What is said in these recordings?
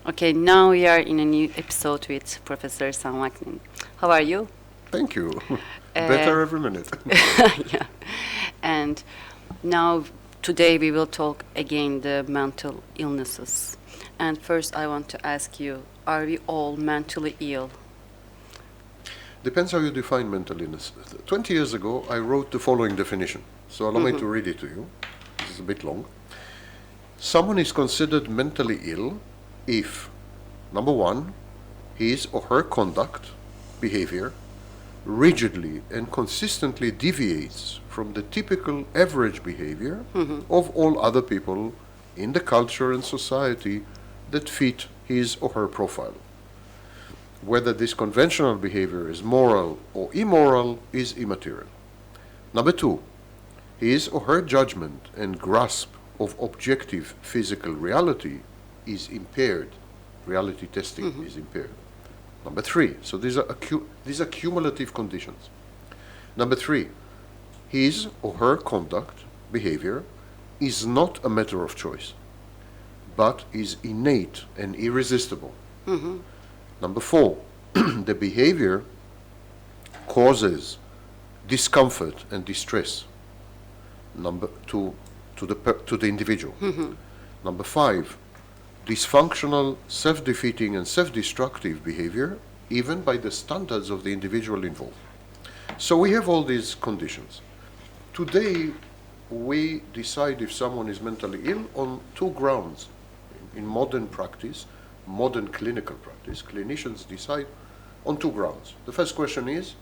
Okay, now we are in a new episode with Professor Sanwaknin. How are you? Thank you. Uh, Better every minute. yeah. And now, today we will talk again the mental illnesses. And first, I want to ask you: are we all mentally ill? Depends how you define mental illness. 20 years ago, I wrote the following definition. So allow me to read it to you. This is a bit long. Someone is considered mentally ill if, number one, his or her conduct, behavior, rigidly and consistently deviates from the typical average behavior of all other people in the culture and society that fit his or her profile. Whether this conventional behavior is moral or immoral is immaterial. Number two, his or her judgment and grasp of objective physical reality is impaired. Reality testing is impaired. Number three, so these are cumulative conditions. Number three, his or her conduct, behavior, is not a matter of choice, but is innate and irresistible. Number four, the behavior causes discomfort and distress. Number two, to the individual. Number five, dysfunctional, self-defeating, and self-destructive behavior, even by the standards of the individual involved. So we have all these conditions. Today, we decide if someone is mentally ill on two grounds. In modern practice, modern clinical practice, clinicians decide on two grounds. The first question is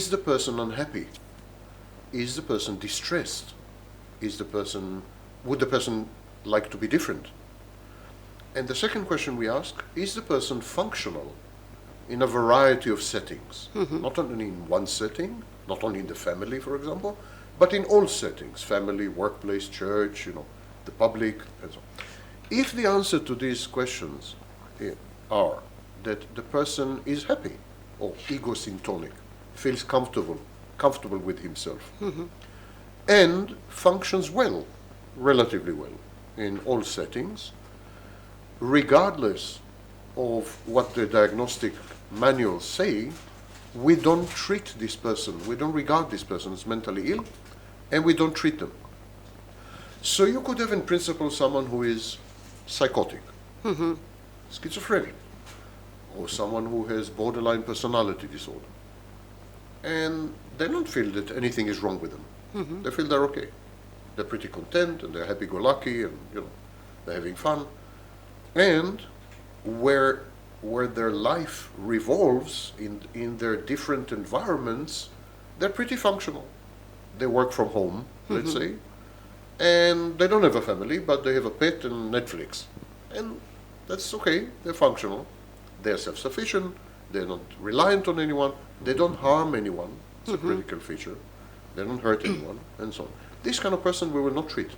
the person unhappy? Is the person distressed? Would the person like to be different? And the second question we ask, is the person functional in a variety of settings? Not only in one setting, not only in the family, for example, but in all settings, family, workplace, church, the public, and so on. If the answer to these questions are that the person is happy or egosyntonic, feels comfortable with himself, and functions well, relatively well, in all settings, regardless of what the diagnostic manuals say, we don't treat this person, we don't regard this person as mentally ill, and we don't treat them. So you could have in principle someone who is psychotic, schizophrenic, or someone who has borderline personality disorder. And they don't feel that anything is wrong with them. They feel they're okay. They're pretty content and they're happy-go-lucky and they're having fun. And where their life revolves in their different environments, they're pretty functional. They work from home, let's say, and they don't have a family, but they have a pet and Netflix. And that's okay, they're functional. They're self-sufficient, they're not reliant on anyone, they don't harm anyone, it's a critical feature. They don't hurt anyone, and so on. This kind of person we will not treat.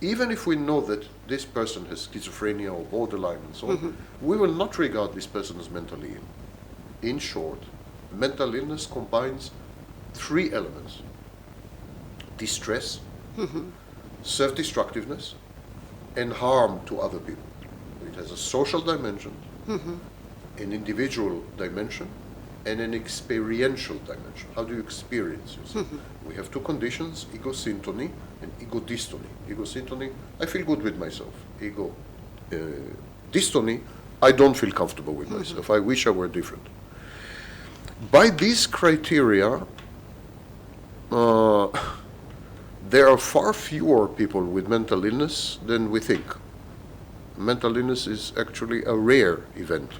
Even if we know that this person has schizophrenia or borderline and so on, we will not regard this person as mentally ill. In short, mental illness combines three elements: distress, self-destructiveness, and harm to other people. It has a social dimension, an individual dimension, and an experiential dimension. How do you experience yourself? We have two conditions, egosyntony and egodystony. Egosyntony, I feel good with myself. Dystony, I don't feel comfortable with myself. I wish I were different. By these criteria, there are far fewer people with mental illness than we think. Mental illness is actually a rare event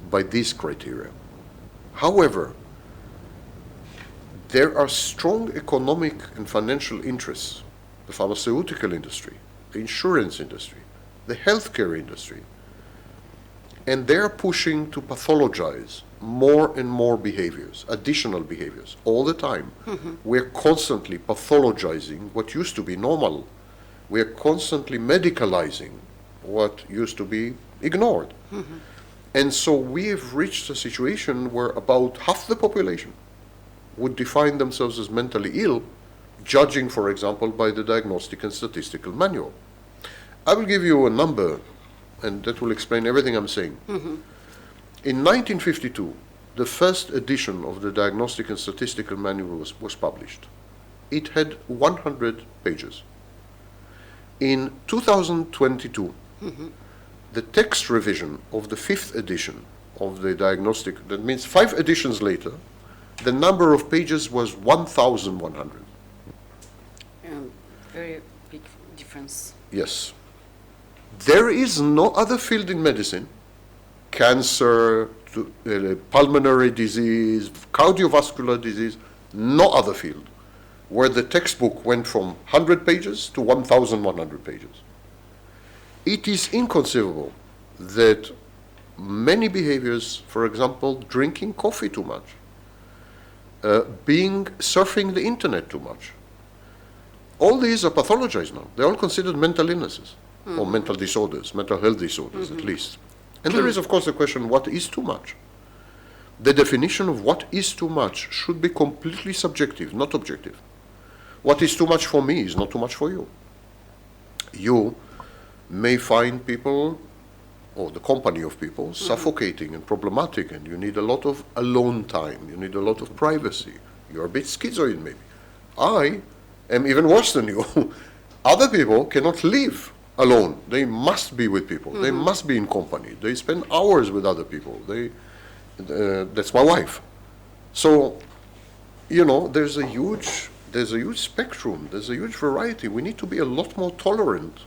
by these criteria. However, there are strong economic and financial interests, the pharmaceutical industry, the insurance industry, the healthcare industry, and they're pushing to pathologize more and more behaviors, additional behaviors, all the time. We're constantly pathologizing what used to be normal. We're constantly medicalizing what used to be ignored. And so we have reached a situation where about half the population would define themselves as mentally ill, judging, for example, by the Diagnostic and Statistical Manual. I will give you a number and that will explain everything I'm saying. In 1952, the first edition of the Diagnostic and Statistical Manual was published. It had 100 pages. In 2022, the text revision of the 5th edition of the diagnostic, that means 5 editions later, the number of pages was 1,100. Very big difference. Yes. There is no other field in medicine, cancer, pulmonary disease, cardiovascular disease, no other field, where the textbook went from 100 pages to 1,100 pages. It is inconceivable that many behaviors, for example, drinking coffee too much, surfing the internet too much, all these are pathologized now. They're all considered mental illnesses, or mental disorders, mental health disorders at least. And there is, of course, the question, what is too much? The definition of what is too much should be completely subjective, not objective. What is too much for me is not too much for you. You may find people, or the company of people, suffocating and problematic, and you need a lot of alone time, you need a lot of privacy. You're a bit schizoid, maybe. I am even worse than you. Other people cannot live alone. They must be with people. They must be in company. They spend hours with other people. That's my wife. So, there's a huge spectrum. There's a huge variety. We need to be a lot more tolerant,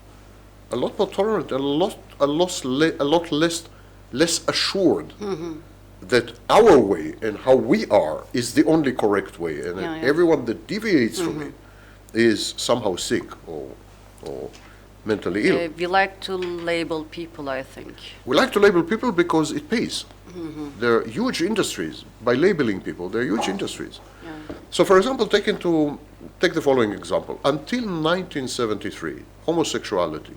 a lot less assured that our way and how we are is the only correct way, and everyone that deviates from it is somehow sick or mentally ill. We like to label people, I think. We like to label people because it pays. There are huge industries. By labeling people, there are huge industries. Yeah. So, for example, take the following example. Until 1973, homosexuality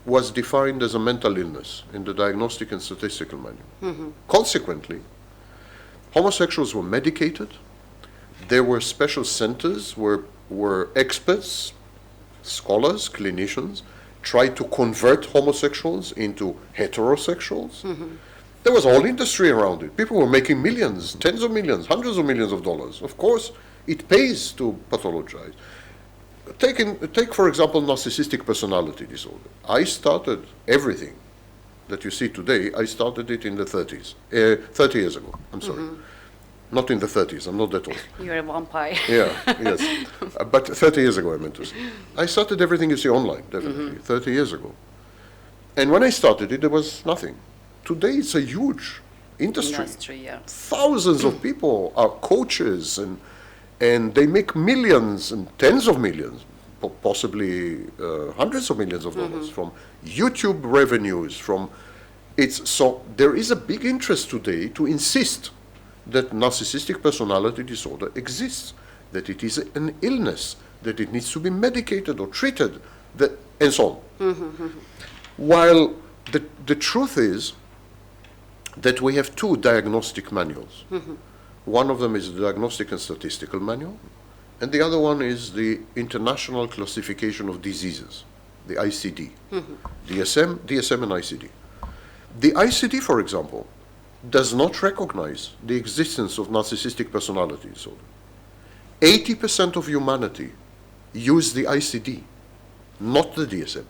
was defined as a mental illness in the Diagnostic and Statistical Manual. Consequently, homosexuals were medicated. There were special centers where experts, scholars, clinicians, tried to convert homosexuals into heterosexuals. There was a whole industry around it. People were making millions, tens of millions, hundreds of millions of dollars. Of course, it pays to pathologize. Take, for example, narcissistic personality disorder. I started everything that you see today, I started it in the 30s, 30 years ago, I'm sorry. Not in the 30s, I'm not that old. You're a vampire. Yeah, yes. But 30 years ago, I meant to say. I started everything you see online, definitely, 30 years ago. And when I started it, there was nothing. Today, it's a huge industry. Yeah. Thousands of people are coaches, and they make millions and tens of millions, possibly hundreds of millions of dollars from YouTube revenues. So there is a big interest today to insist that narcissistic personality disorder exists, that it is an illness, that it needs to be medicated or treated, and so on. While the truth is that we have 2 diagnostic manuals. One of them is the Diagnostic and Statistical Manual, and the other one is the International Classification of Diseases, the ICD, DSM and ICD. The ICD, for example, does not recognize the existence of narcissistic personality disorder. 80% of humanity use the ICD, not the DSM.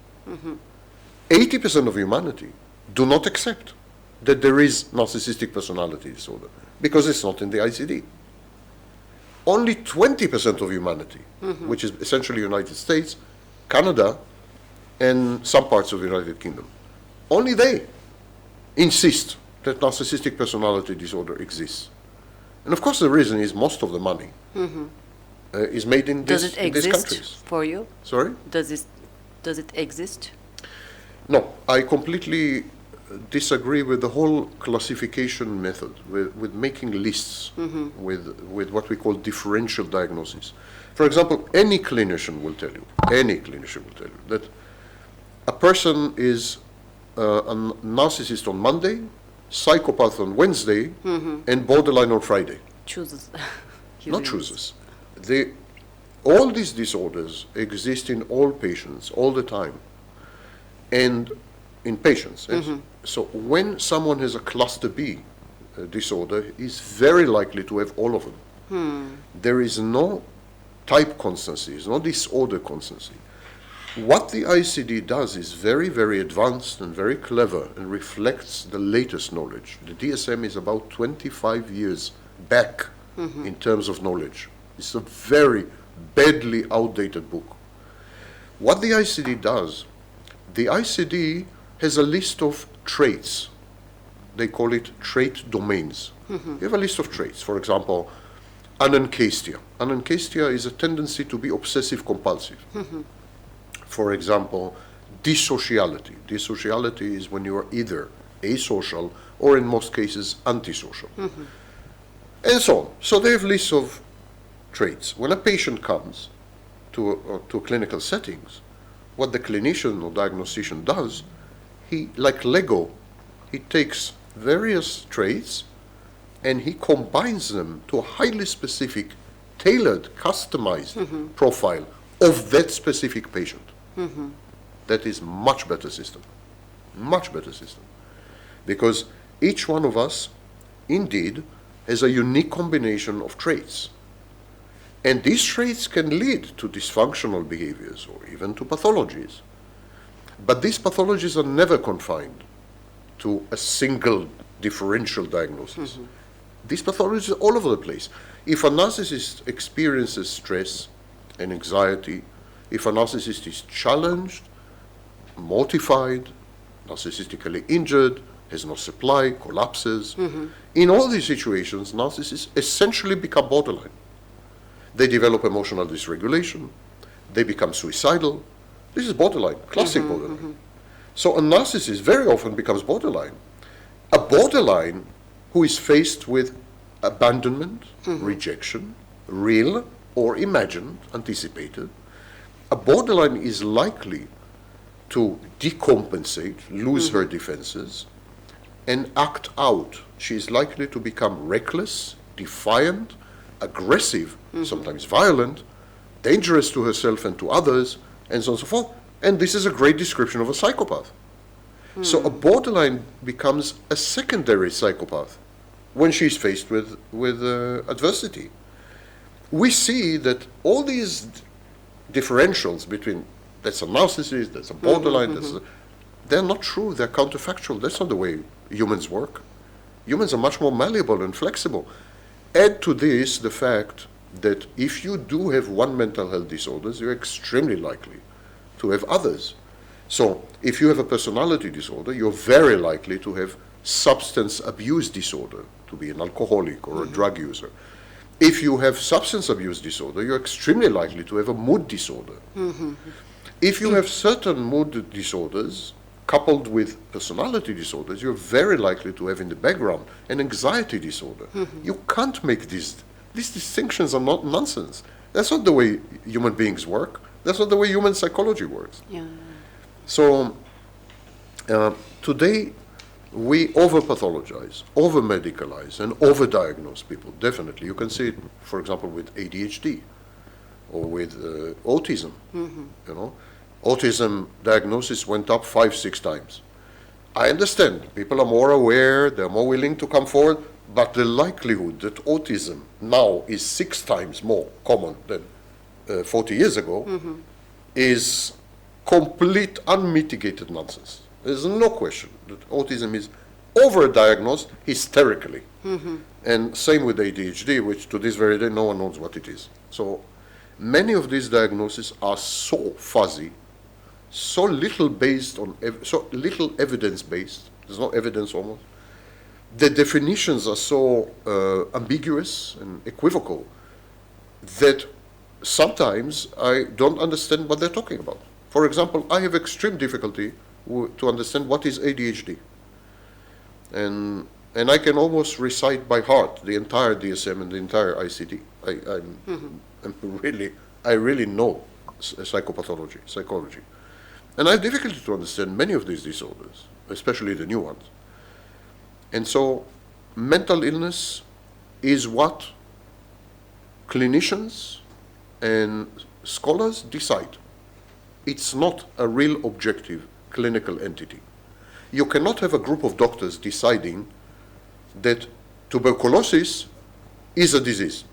80% of humanity do not accept that there is narcissistic personality disorder because it's not in the ICD. Only 20% of humanity, which is essentially United States, Canada, and some parts of the United Kingdom, only they insist that narcissistic personality disorder exists. And of course the reason is most of the money is made in these countries. Does it exist for you? Sorry? Does it exist? No, I completely disagree with the whole classification method, with making lists, with what we call differential diagnosis. For example, any clinician will tell you that a person is a narcissist on Monday, psychopath on Wednesday, and borderline on Friday. Chooses. Not chooses. All these disorders exist in all patients all the time. And in patients. Yes? So when someone has a cluster B disorder, is very likely to have all of them. There is no type constancy, there's no disorder constancy. What the ICD does is very, very advanced and very clever and reflects the latest knowledge. The DSM is about 25 years back in terms of knowledge. It's a very badly outdated book. What the ICD does, the ICD has a list of traits. They call it trait domains. You have a list of traits. For example, anankastia. Anankastia is a tendency to be obsessive compulsive. For example, dissociality. Dissociality is when you are either asocial or in most cases antisocial. And so on. So they have lists of traits. When a patient comes to clinical settings, what the clinician or diagnostician does, he, like Lego, he takes various traits and he combines them to a highly specific, tailored, customized profile of that specific patient. That is much better system. Much better system. Because each one of us, indeed, has a unique combination of traits. And these traits can lead to dysfunctional behaviors or even to pathologies. But these pathologies are never confined to a single differential diagnosis. These pathologies are all over the place. If a narcissist experiences stress and anxiety, if a narcissist is challenged, mortified, narcissistically injured, has no supply, collapses, in all these situations, narcissists essentially become borderline. They develop emotional dysregulation, they become suicidal. This is borderline, classic borderline. So a narcissist very often becomes borderline. A borderline who is faced with abandonment, rejection, real or imagined, anticipated, a borderline is likely to decompensate, lose her defenses, and act out. She is likely to become reckless, defiant, aggressive, sometimes violent, dangerous to herself and to others, and so on and so forth. And this is a great description of a psychopath. So a borderline becomes a secondary psychopath when she's faced with adversity. We see that all these differentials between that's a narcissist, that's a borderline, they're not true, they're counterfactual. That's not the way humans work. Humans are much more malleable and flexible. Add to this the fact that if you do have one mental health disorders, you're extremely likely to have others. So if you have a personality disorder, you're very likely to have substance abuse disorder, to be an alcoholic or a drug user. If you have substance abuse disorder, you're extremely likely to have a mood disorder. If you have certain mood disorders coupled with personality disorders, you're very likely to have in the background an anxiety disorder. You can't make these distinctions are not nonsense. That's not the way human beings work. That's not the way human psychology works. So today we over-pathologize, over-medicalize, and over-diagnose people, definitely. You can see it, for example, with ADHD or with autism. You know, autism diagnosis went up 5-6 times. I understand, people are more aware, they're more willing to come forward, but the likelihood that autism now is 6 times more common than 40 years ago is complete, unmitigated nonsense. There's no question that autism is overdiagnosed hysterically. And same with ADHD, which to this very day no one knows what it is. So many of these diagnoses are so fuzzy, so little based on, so little evidence based, there's no evidence almost. The definitions are so ambiguous and equivocal that sometimes I don't understand what they're talking about. For example, I have extreme difficulty to understand what is ADHD. And I can almost recite by heart the entire DSM and the entire ICD. I really know psychology. And I have difficulty to understand many of these disorders, especially the new ones. And so mental illness is what clinicians and scholars decide. It's not a real objective clinical entity. You cannot have a group of doctors deciding that tuberculosis is a disease.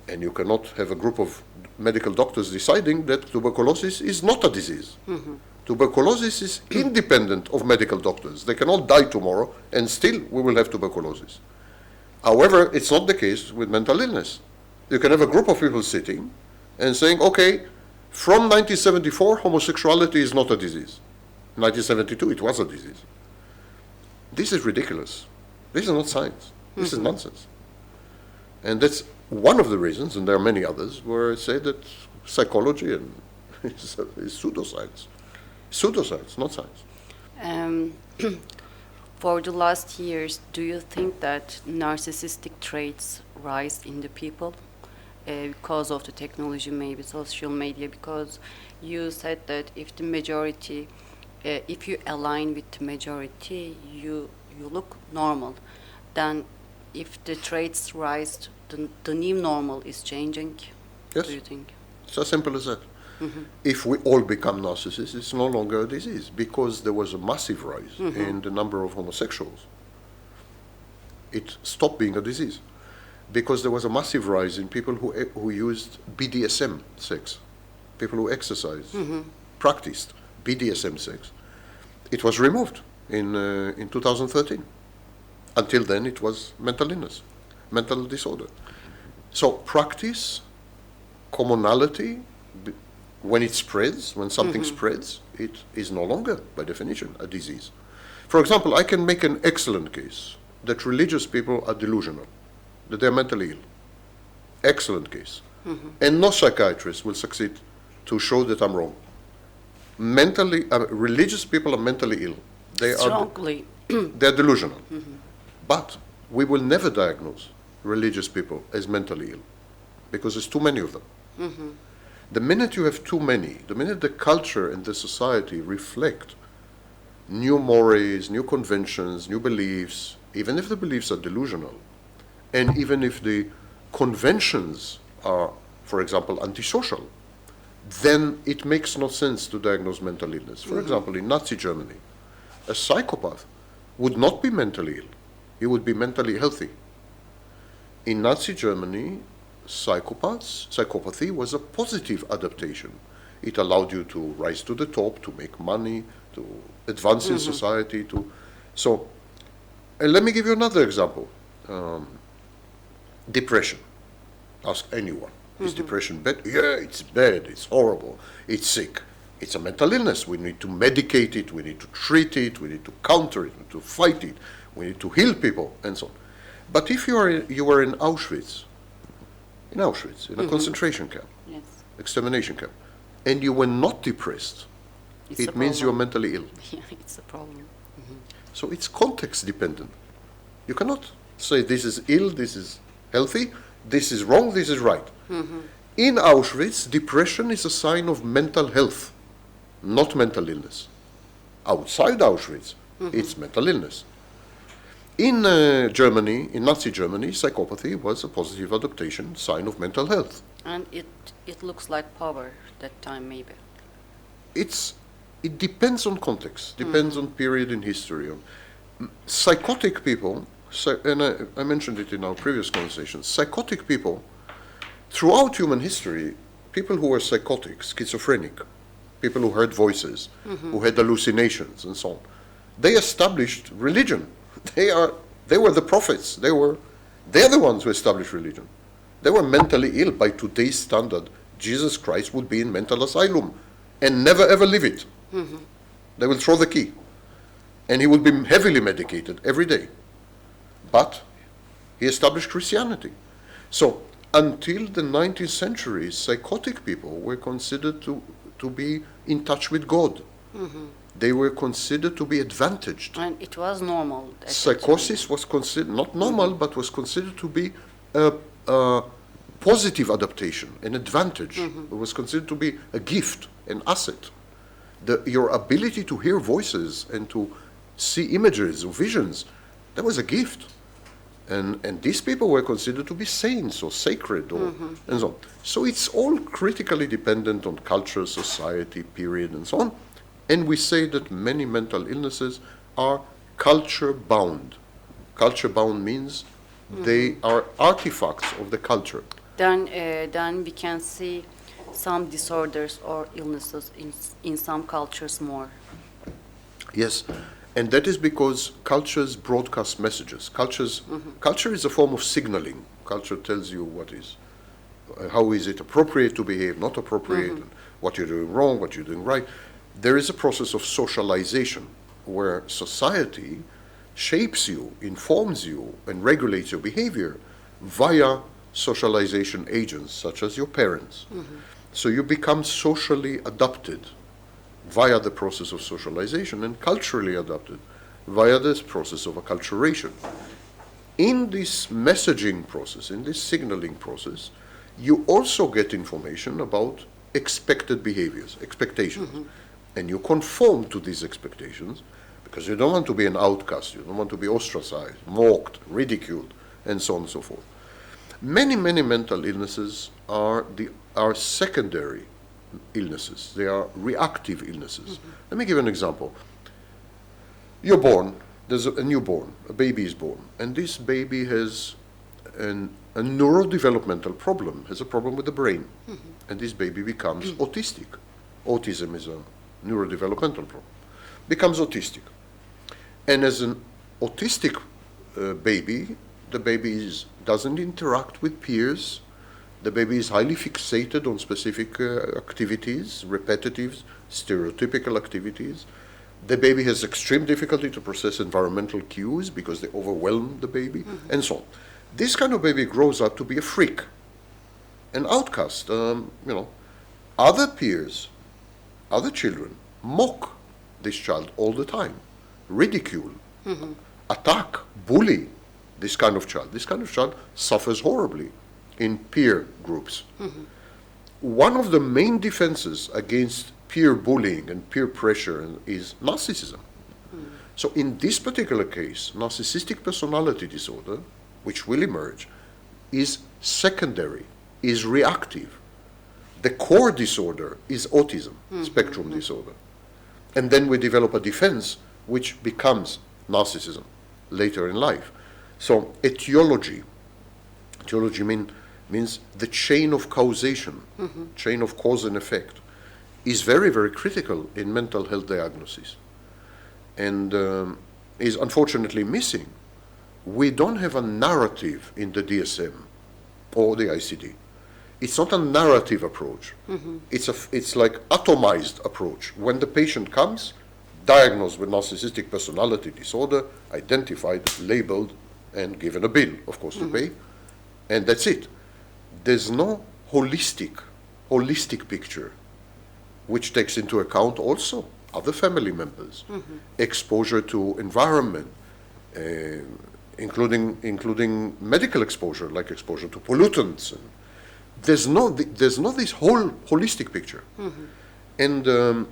And you cannot have a group of medical doctors deciding that tuberculosis is not a disease. Tuberculosis is independent of medical doctors. They can all die tomorrow, and still we will have tuberculosis. However, it's not the case with mental illness. You can have a group of people sitting and saying, okay, from 1974, homosexuality is not a disease. 1972, it was a disease. This is ridiculous. This is not science. This is nonsense. And that's one of the reasons, and there are many others, where I say that psychology is pseudoscience. Pseudoscience, not science. For the last years, do you think that narcissistic traits rise in the people because of the technology, maybe social media? Because you said that if the majority, if you align with the majority, you look normal. Then if the traits rise, the new normal is changing. Yes. Do you think? It's as simple as that. If we all become narcissists, it's no longer a disease, because there was a massive rise in the number of homosexuals. It stopped being a disease because there was a massive rise in people who used BDSM sex, people who exercised, practiced BDSM sex. It was removed in 2013. Until then, it was mental illness, mental disorder. So practice, commonality, when it spreads, when something spreads, it is no longer, by definition, a disease. For example, I can make an excellent case that religious people are delusional, that they're mentally ill. Excellent case. And no psychiatrist will succeed to show that I'm wrong. Religious people are mentally ill. Strongly. They're delusional. But we will never diagnose religious people as mentally ill because there's too many of them. The minute you have too many, the minute the culture and the society reflect new mores, new conventions, new beliefs, even if the beliefs are delusional, and even if the conventions are, for example, antisocial, then it makes no sense to diagnose mental illness. For example, in Nazi Germany, a psychopath would not be mentally ill. He would be mentally healthy. In Nazi Germany, psychopathy was a positive adaptation. It allowed you to rise to the top, to make money, to advance in society. So, let me give you another example. Depression. Ask anyone. Is depression bad? Yeah, it's bad. It's horrible. It's sick. It's a mental illness. We need to medicate it. We need to treat it. We need to counter it. We need to fight it. We need to heal people, and so on. But if you were in Auschwitz, in a concentration camp, extermination camp, and you were not depressed, it means you're mentally ill. Yeah, it's a problem. So it's context dependent. You cannot say this is ill, this is healthy, this is wrong, this is right. In Auschwitz, depression is a sign of mental health, not mental illness. Outside Auschwitz, it's mental illness. In Germany, in Nazi Germany, psychopathy was a positive adaptation, sign of mental health. And it looks like power that time, maybe. It depends on context, depends on period in history. Psychotic people, and I mentioned it in our previous conversations, psychotic people, throughout human history, people who were psychotic, schizophrenic, people who heard voices, who had hallucinations and so on, they established religion. They were the prophets. They're the ones who established religion. They were mentally ill. By today's standard, Jesus Christ would be in mental asylum and never ever leave it. They will throw the key. And he would be heavily medicated every day. But he established Christianity. So until the 19th century, psychotic people were considered to be in touch with God. They were considered to be advantaged. And it was normal. Psychosis was considered, not normal, but was considered to be a positive adaptation, an advantage. It was considered to be a gift, an asset. Your ability to hear voices and to see images or visions, that was a gift. And these people were considered to be saints or sacred and so on. So it's all critically dependent on culture, society, period, and so on. And we say that many mental illnesses are culture-bound. Culture-bound means they are artifacts of the culture. Then we can see some disorders or illnesses in some cultures more. Yes, and that is because cultures broadcast messages. Culture is a form of signaling. Culture tells you what is, how is it appropriate to behave, not appropriate, and what you're doing wrong, what you're doing right. There is a process of socialization where society shapes you, informs you, and regulates your behavior via socialization agents such as your parents. So you become socially adapted via the process of socialization and culturally adapted via this process of acculturation. In this messaging process, in this signaling process, you also get information about expected behaviors, expectations. And you conform to these expectations because you don't want to be an outcast, you don't want to be ostracized, mocked, ridiculed, and so on and so forth. Many mental illnesses are secondary illnesses. They are reactive illnesses. Let me give an example. You're born, there's a newborn, a baby is born, and this baby has a neurodevelopmental problem, has a problem with the brain, and this baby becomes autistic. Autism is a neurodevelopmental problem. Becomes autistic. And as an autistic baby, the baby doesn't interact with peers. The baby is highly fixated on specific activities, repetitive, stereotypical activities. The baby has extreme difficulty to process environmental cues because they overwhelm the baby, and so on. This kind of baby grows up to be a freak, an outcast. Other peers, other children mock this child all the time, ridicule, attack, bully this kind of child. This kind of child suffers horribly in peer groups. One of the main defenses against peer bullying and peer pressure is narcissism. So in this particular case, narcissistic personality disorder, which will emerge, is secondary, is reactive. The core disorder is autism, spectrum disorder. And then we develop a defense which becomes narcissism later in life. So etiology means the chain of causation, chain of cause and effect, is very, very critical in mental health diagnosis and is unfortunately missing. We don't have a narrative in the DSM or the ICD. It's not a narrative approach. It's like atomized approach. When the patient comes, diagnosed with narcissistic personality disorder, identified, labeled, and given a bill, of course, to pay, and that's it. There's no holistic picture, which takes into account also other family members, exposure to environment, including medical exposure, like exposure to pollutants. And there's no this whole holistic picture. And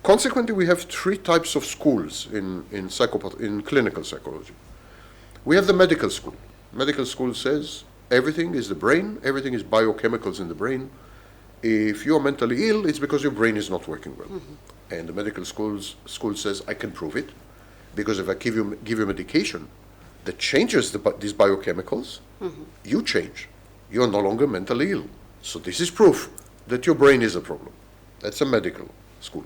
consequently, we have three types of schools in clinical psychology. We have the medical school. Medical school says everything is the brain, everything is biochemicals in the brain. If you are mentally ill, it's because your brain is not working well. And the medical school says, I can prove it, because if I give you medication that changes these biochemicals, you change. You're no longer mentally ill. So this is proof that your brain is a problem. That's a medical school.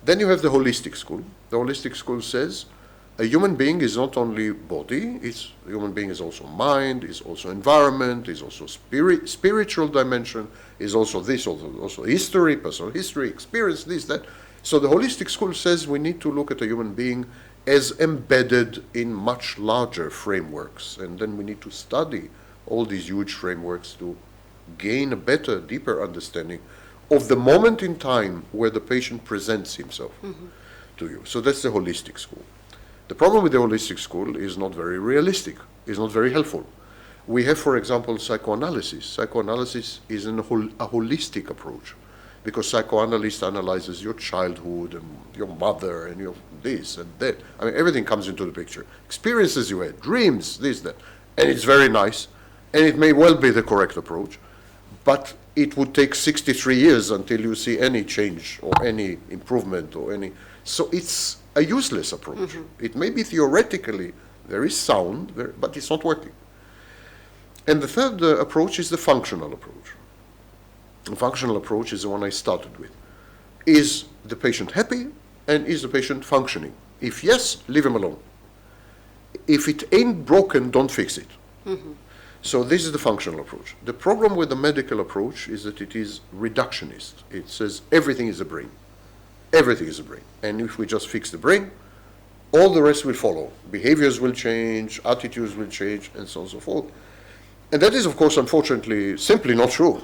Then you have the holistic school. The holistic school says a human being is not only body, a human being is also mind, is also environment, is also spiritual dimension, is also this, also history, personal history, experience, this, that. So the holistic school says we need to look at a human being as embedded in much larger frameworks, and then we need to study all these huge frameworks to gain a better, deeper understanding of the moment in time where the patient presents himself to you. So that's the holistic school. The problem with the holistic school is not very realistic, is not very helpful. We have, for example, psychoanalysis. Psychoanalysis is a holistic approach, because psychoanalyst analyzes your childhood and your mother and your this and that. I mean, everything comes into the picture. Experiences you had, dreams, this, that. And it's very nice, and it may well be the correct approach. but it would take 63 years until you see any change or any improvement or any. So it's a useless approach. It may be theoretically very sound, but it's not working. And the third approach is the functional approach. The functional approach is the one I started with. Is the patient happy, and is the patient functioning? If yes, leave him alone. If it ain't broken, don't fix it. So this is the functional approach. The problem with the medical approach is that it is reductionist. It says everything is the brain. Everything is the brain. And if we just fix the brain, all the rest will follow. Behaviors will change, attitudes will change, and so on and so forth. And that is, of course, unfortunately, simply not true.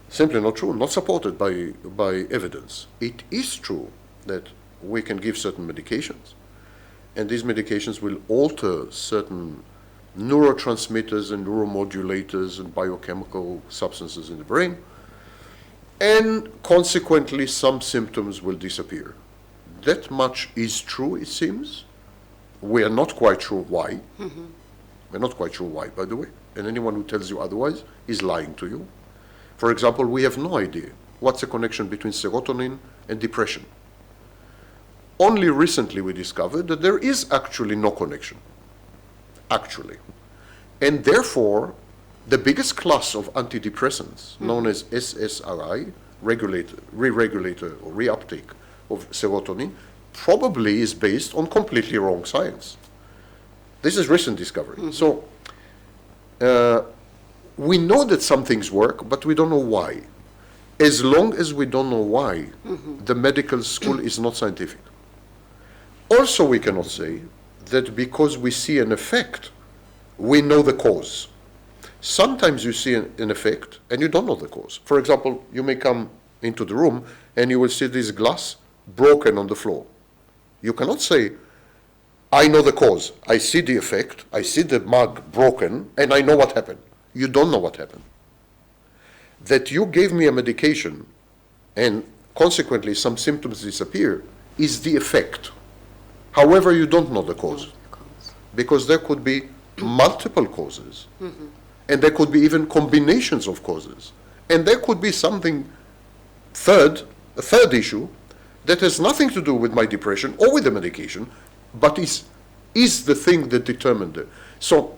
Simply not true, not supported by evidence. It is true that we can give certain medications, and these medications will alter certain neurotransmitters and neuromodulators and biochemical substances in the brain, and consequently some symptoms will disappear. That much is true, it seems. We are not quite sure why. We're not quite sure why, by the way, and anyone who tells you otherwise is lying to you. For example, we have no idea what's the connection between serotonin and depression. Only recently we discovered that there is actually no connection. Actually. And therefore, the biggest class of antidepressants, known as SSRI, re-regulator or reuptake of serotonin, probably is based on completely wrong science. This is recent discovery. So, we know that some things work, but we don't know why. As long as we don't know why, the medical school is not scientific. Also, we cannot say that because we see an effect, we know the cause. Sometimes you see an effect and you don't know the cause. For example, you may come into the room and you will see this glass broken on the floor. You cannot say, I know the cause. I see the effect, I see the mug broken, and I know what happened. You don't know what happened. That you gave me a medication and consequently some symptoms disappear is the effect. However, you don't know the cause. Because there could be multiple causes. And there could be even combinations of causes. And there could be something a third issue that has nothing to do with my depression or with the medication, but is the thing that determined it. So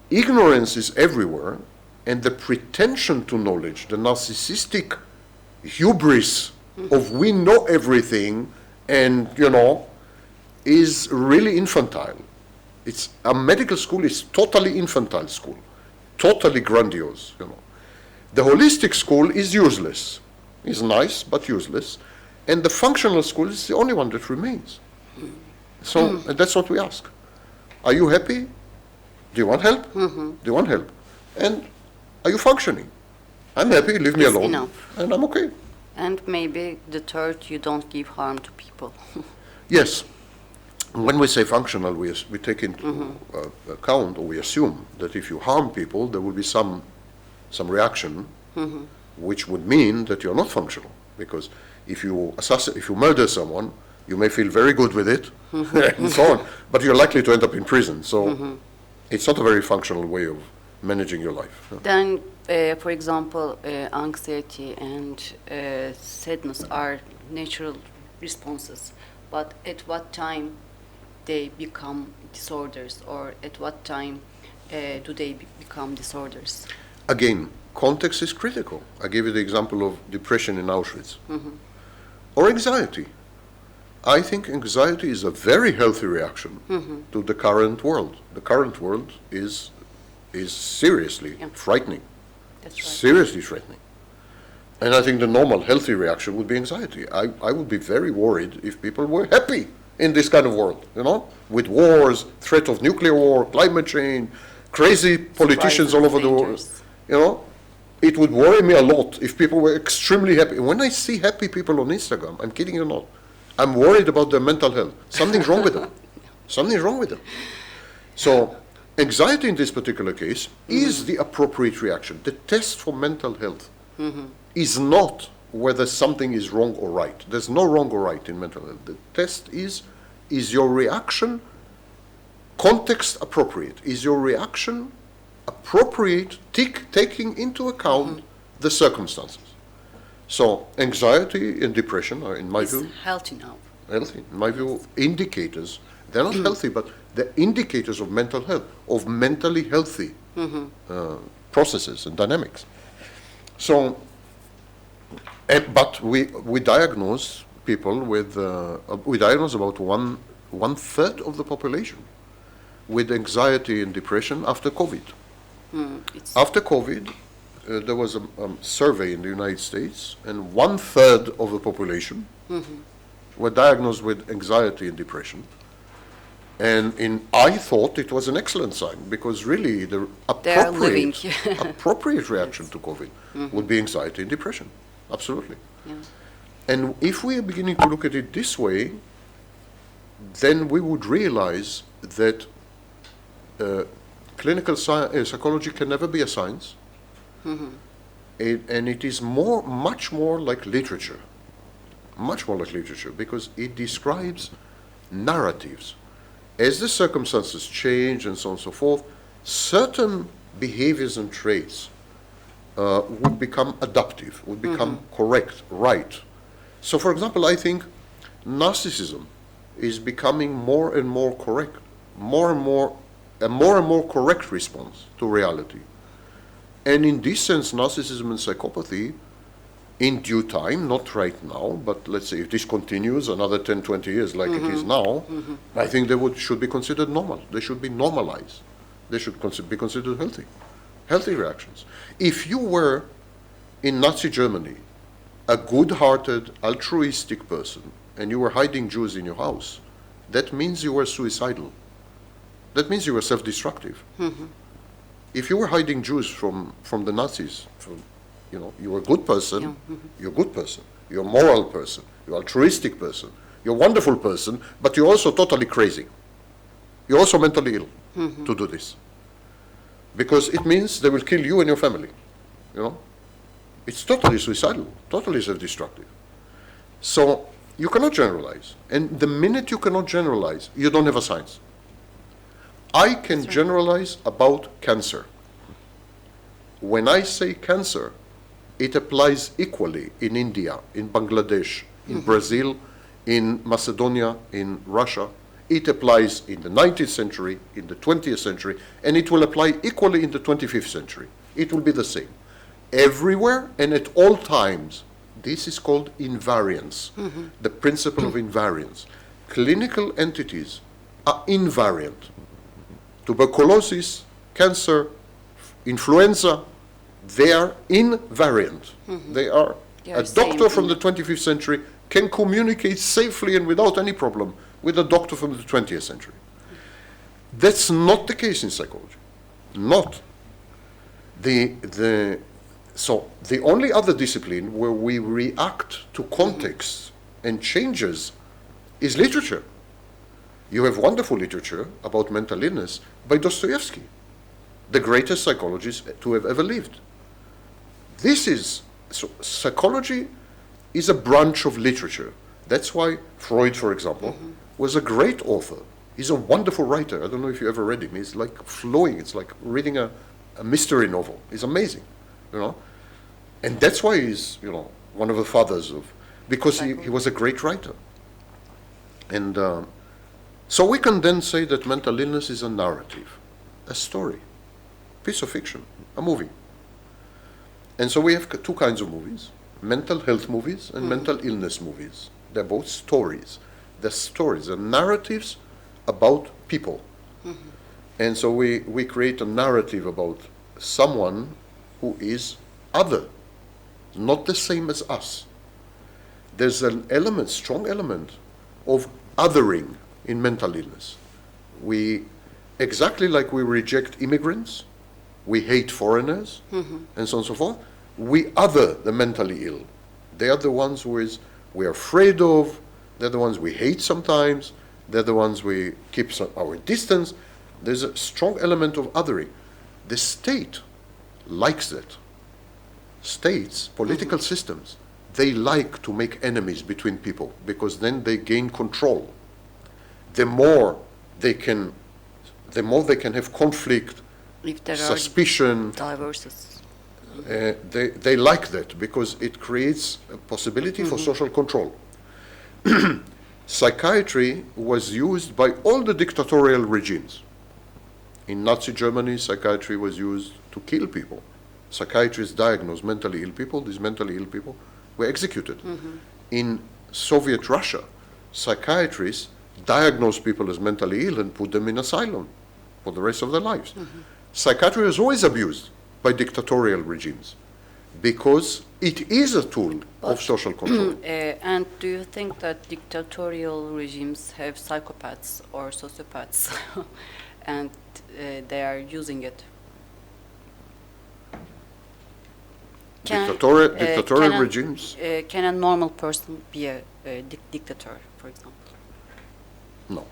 ignorance is everywhere, and the pretension to knowledge, the narcissistic hubris of we know everything and, is really infantile. A medical school is totally infantile school, totally grandiose, The holistic school is useless. It's nice, but useless. And the functional school is the only one that remains. So and that's what we ask. Are you happy? Do you want help? Do you want help? And are you functioning? I'm happy, leave me alone. Enough. And I'm okay. And maybe the third, you don't give harm to people. Yes. When we say functional, we take into account, or we assume, that if you harm people, there will be some reaction, which would mean that you're not functional. Because if you murder someone, you may feel very good with it, and so on, but you're likely to end up in prison. So it's not a very functional way of managing your life. Then, for example, anxiety and sadness are natural responses, but at what time they become disorders, or at what time do they become disorders? Again, context is critical. I gave you the example of depression in Auschwitz. Or anxiety. I think anxiety is a very healthy reaction to the current world. The current world is seriously frightening. That's right. Seriously frightening. And I think the normal, healthy reaction would be anxiety. I would be very worried if people were happy in this kind of world, with wars, threat of nuclear war, climate change, crazy politicians all over the world. It would worry me a lot if people were extremely happy. When I see happy people on Instagram, I'm kidding you not, I'm worried about their mental health. Something's wrong with them. Something's wrong with them. So anxiety in this particular case is the appropriate reaction. The test for mental health is not whether something is wrong or right. There's no wrong or right in mental health. The test is your reaction context appropriate? Is your reaction appropriate, taking into account the circumstances. So anxiety and depression are, in my It's view, healthy now. healthy. In my view, indicators, they're not healthy, but they're indicators of mental health, of mentally healthy processes and dynamics. So, but we diagnose people with, we diagnose about one third of the population with anxiety and depression after COVID. After COVID, there was a survey in the United States, and one third of the population were diagnosed with anxiety and depression. And I thought it was an excellent sign, because really the They are living. appropriate reaction to COVID would be anxiety and depression. Absolutely. Yeah. And if we are beginning to look at it this way, then we would realize that clinical psychology can never be a science, and it is much more like literature, because it describes narratives. As the circumstances change and so on and so forth, certain behaviors and traits would become adaptive, would become correct, right. So, for example, I think narcissism is becoming more and more correct, a more and more correct response to reality. And in this sense, narcissism and psychopathy, in due time, not right now, but let's say if this continues another 10, 20 years like it is now, I think they should be considered normal. They should be normalized. They should be considered healthy reactions. If you were in Nazi Germany a good-hearted, altruistic person, and you were hiding Jews in your house, that means you were suicidal. That means you were self-destructive. If you were hiding Jews from the Nazis, you're a good person, you're a good person, you're a moral person, you're an altruistic person, you're a wonderful person, but you're also totally crazy. You're also mentally ill to do this. Because it means they will kill you and your family, It's totally suicidal, totally self-destructive. So you cannot generalize. And the minute you cannot generalize, you don't have a science. I can generalize about cancer. When I say cancer, it applies equally in India, in Bangladesh, in Brazil, in Macedonia, in Russia. It applies in the 19th century, in the 20th century, and it will apply equally in the 25th century. It will be the same. Everywhere and at all times. This is called invariance, the principle of invariance. Clinical entities are invariant. Tuberculosis, cancer, influenza, they are invariant. They are a doctor from the 25th century can communicate safely and without any problem with a doctor from the 20th century. That's not the case in psychology. Not. So the only other discipline where we react to context and changes is literature. You have wonderful literature about mental illness by Dostoevsky, the greatest psychologist to have ever lived. So psychology is a branch of literature. That's why Freud, for example, was a great author. He's a wonderful writer. I don't know if you ever read him. He's like flowing. It's like reading a mystery novel. He's amazing, And that's why he's, one of the fathers of, because he was a great writer. And so we can then say that mental illness is a narrative, a story, piece of fiction, a movie. And so we have two kinds of movies, mental health movies and mental illness movies. They're both stories. They're stories, they're narratives about people. And so we create a narrative about someone who is other, not the same as us. There's an element, strong element of othering in mental illness. Exactly like we reject immigrants, we hate foreigners, and so on and so forth, we other the mentally ill. They are the ones we're afraid of, they're the ones we hate sometimes, they're the ones we keep our distance. There's a strong element of othering. The state likes that. States, political systems, they like to make enemies between people because then they gain control. The more they can have conflict If there suspicion. are divorces. They like that because it creates a possibility for social control. Psychiatry was used by all the dictatorial regimes. In Nazi Germany, psychiatry was used to kill people. Psychiatrists diagnosed mentally ill people. These mentally ill people were executed. In Soviet Russia, psychiatrists diagnosed people as mentally ill and put them in asylum for the rest of their lives. Psychiatry was always abused by dictatorial regimes because it is a tool of social control. And do you think that dictatorial regimes have psychopaths or sociopaths and they are using it? Dictatorial regimes? Can a normal person be a dictator, for example? No.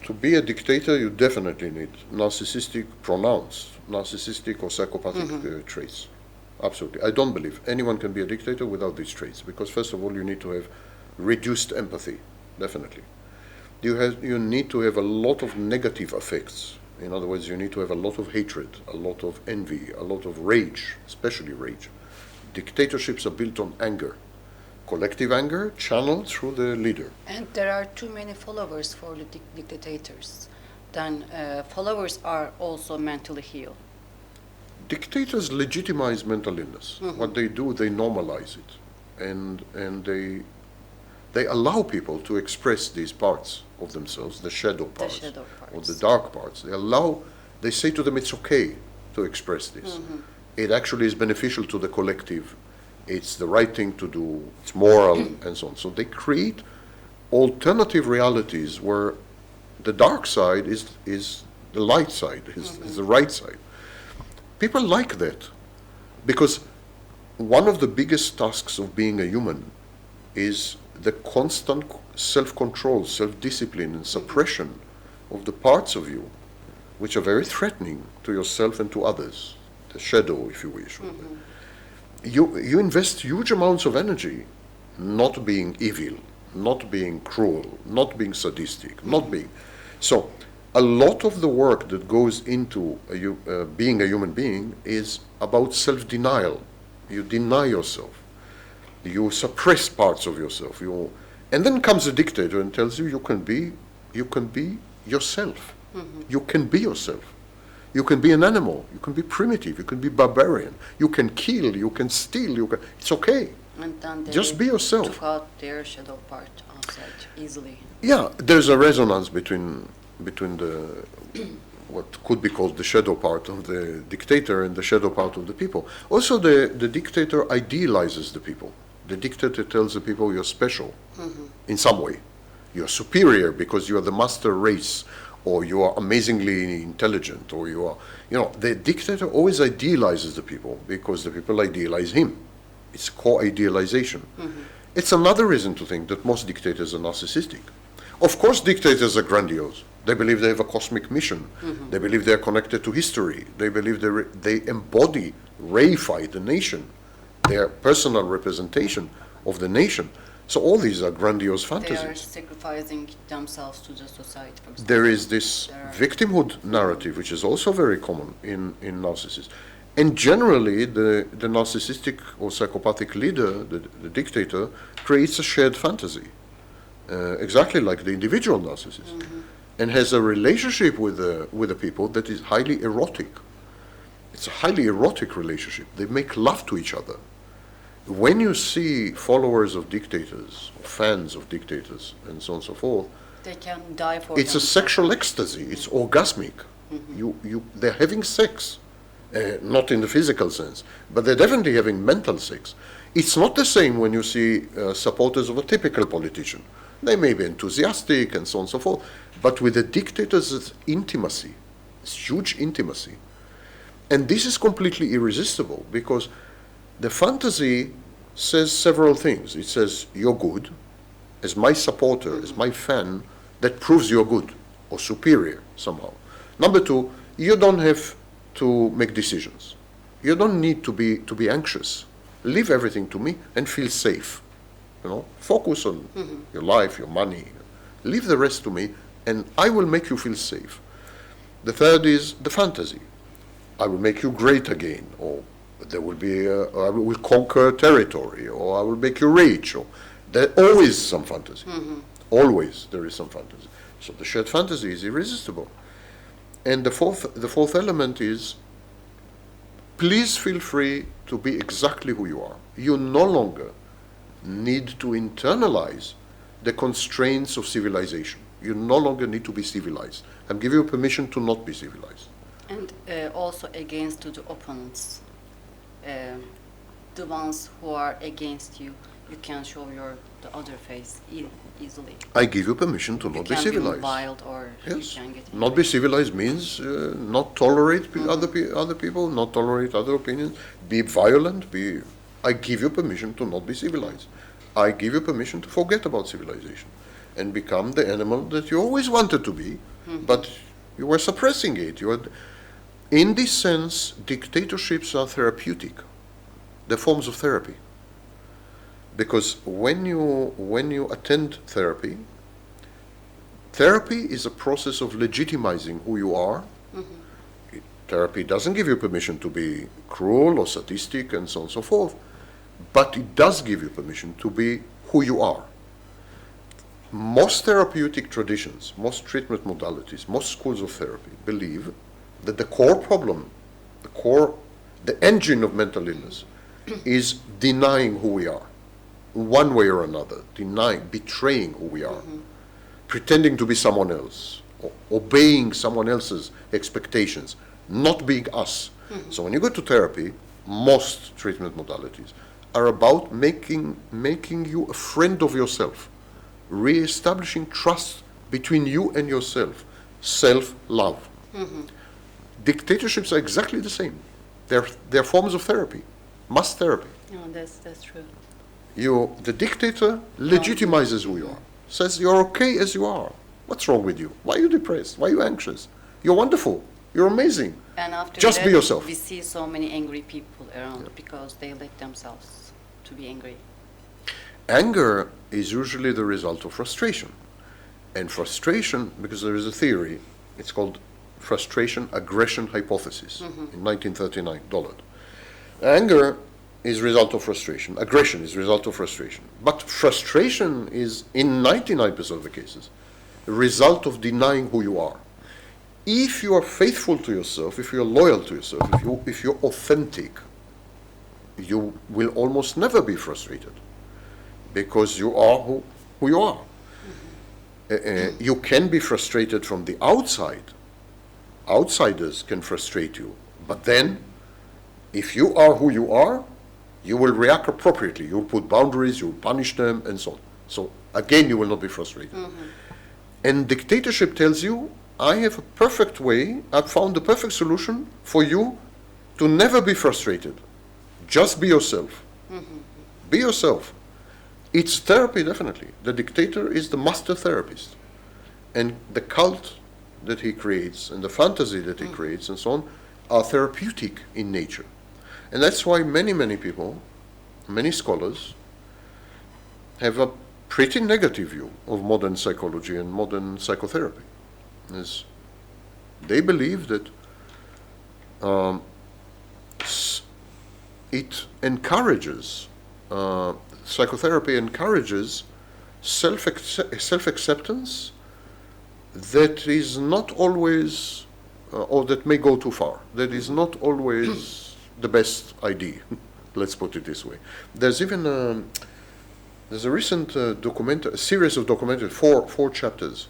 To be a dictator, you definitely need narcissistic pronouns, narcissistic or psychopathic traits. Absolutely. I don't believe anyone can be a dictator without these traits, because first of all, you need to have reduced empathy, definitely. You need to have a lot of negative affects. In other words, you need to have a lot of hatred, a lot of envy, a lot of rage, especially rage. Dictatorships are built on anger. Collective anger channeled through the leader. And there are too many followers for the dictators. Then followers are also mentally ill. Dictators legitimize mental illness. What they do, they normalize it, and they allow people to express these parts of themselves, the shadow parts, or the dark parts. They say to them, it's okay to express this. It actually is beneficial to the collective. It's the right thing to do. It's moral, and so on. So they create alternative realities where the dark side is the light side, is the right side. People like that because one of the biggest tasks of being a human is the constant self-control, self-discipline, and suppression of the parts of you which are very threatening to yourself and to others, the shadow, if you wish. You invest huge amounts of energy not being evil, not being cruel, not being sadistic, not being... So a lot of the work that goes into being a human being is about self-denial. You deny yourself. You suppress parts of yourself. And then comes a dictator and tells you you can be yourself. You can be yourself. You can be an animal. You can be primitive. You can be barbarian. You can kill. You can steal. It's okay. And then they just be yourself. Took out their shadow part outside easily. Yeah, there's a resonance between the what could be called the shadow part of the dictator and the shadow part of the people. Also, the dictator idealizes the people. The dictator tells the people you're special in some way. You're superior because you are the master race, or you are amazingly intelligent, or you are, the dictator always idealizes the people because the people idealize him. It's co-idealization. It's another reason to think that most dictators are narcissistic. Of course, dictators are grandiose. They believe they have a cosmic mission. They believe they're connected to history. They believe they embody, reify the nation, their personal representation of the nation. So all these are grandiose fantasies. They are sacrificing themselves to the society, for example. There is this victimhood narrative, which is also very common in narcissists. And generally, the narcissistic or psychopathic leader, the dictator, creates a shared fantasy, exactly like the individual narcissist, and has a relationship with the people that is highly erotic. It's a highly erotic relationship. They make love to each other. When you see followers of dictators, or fans of dictators, and so on and so forth, they can die for it's a sexual ecstasy. It's orgasmic. They're having sex, not in the physical sense, but they're definitely having mental sex. It's not the same when you see supporters of a typical politician. They may be enthusiastic and so on and so forth, but with the dictators, it's intimacy. It's huge intimacy. And this is completely irresistible because the fantasy says several things. It says, you're good. As my supporter, as my fan, that proves you're good or superior somehow. Number two, you don't have to make decisions. You don't need to be anxious. Leave everything to me and feel safe. Focus on your life, your money. Leave the rest to me, and I will make you feel safe. The third is the fantasy. I will make you great again, or there will be, I will conquer territory, or I will make you rich, or there's always some fantasy. Always there is some fantasy. So the shared fantasy is irresistible. And the fourth element is, please feel free to be exactly who you are. You no longer need to internalize the constraints of civilization. You no longer need to be civilized. I'm giving you permission to not be civilized. And also against to the opponents, the ones who are against you, you can show the other face easily. I give you permission to not be civilized. You can be wild, or yes. You can get not be civilized means not tolerate other people, not tolerate other opinions, be violent. I give you permission to not be civilized. I give you permission to forget about civilization and become the animal that you always wanted to be, but you were suppressing it. In this sense, dictatorships are therapeutic. They're forms of therapy. Because when you attend therapy, therapy is a process of legitimizing who you are. Therapy doesn't give you permission to be cruel or sadistic and so on and so forth, but it does give you permission to be who you are. Most therapeutic traditions, most treatment modalities, most schools of therapy believe that the core problem, the engine of mental illness is denying who we are, one way or another, betraying who we are, pretending to be someone else, obeying someone else's expectations, not being us. So when you go to therapy, most treatment modalities are about making you a friend of yourself, re-establishing trust between you and yourself, self-love. Dictatorships are exactly the same. They're forms of therapy, mass therapy. No, that's true. The dictator legitimizes who you are, says you're okay as you are. What's wrong with you? Why are you depressed? Why are you anxious? You're wonderful. You're amazing. And after just that, be yourself. We see so many angry people around because they let themselves to be angry. Anger is usually the result of frustration. And frustration, because there is a theory, it's called frustration aggression hypothesis in 1939, Dollard. Anger is result of frustration. Aggression is result of frustration. But frustration is, in 99% of the cases, a result of denying who you are. If you are faithful to yourself, if you're loyal to yourself, if you're authentic, you will almost never be frustrated because you are who you are. You can be frustrated from the outside. Outsiders can frustrate you. But then, if you are who you are, you will react appropriately. You'll put boundaries, you'll punish them, and so on. So, again, you will not be frustrated. And dictatorship tells you, I have a perfect way, I've found the perfect solution for you to never be frustrated. Just be yourself. Be yourself. It's therapy, definitely. The dictator is the master therapist. And the cult that he creates and the fantasy that he creates and so on are therapeutic in nature. And that's why many people, many scholars, have a pretty negative view of modern psychology and modern psychotherapy. As they believe that it encourages, psychotherapy encourages self-acceptance that is not always, or that may go too far, that is not always the best idea. Let's put it this way. There's even there's a recent a series of documentaries, four chapters,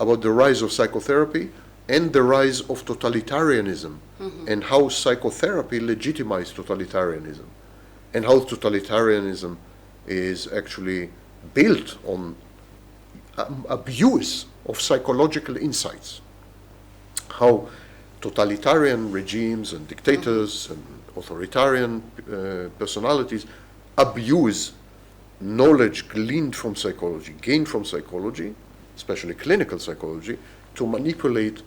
about the rise of psychotherapy and the rise of totalitarianism, and how psychotherapy legitimized totalitarianism, and how totalitarianism is actually built on abuse of psychological insights. How totalitarian regimes and dictators and authoritarian personalities abuse knowledge gleaned from psychology, gained from psychology, especially clinical psychology, to manipulate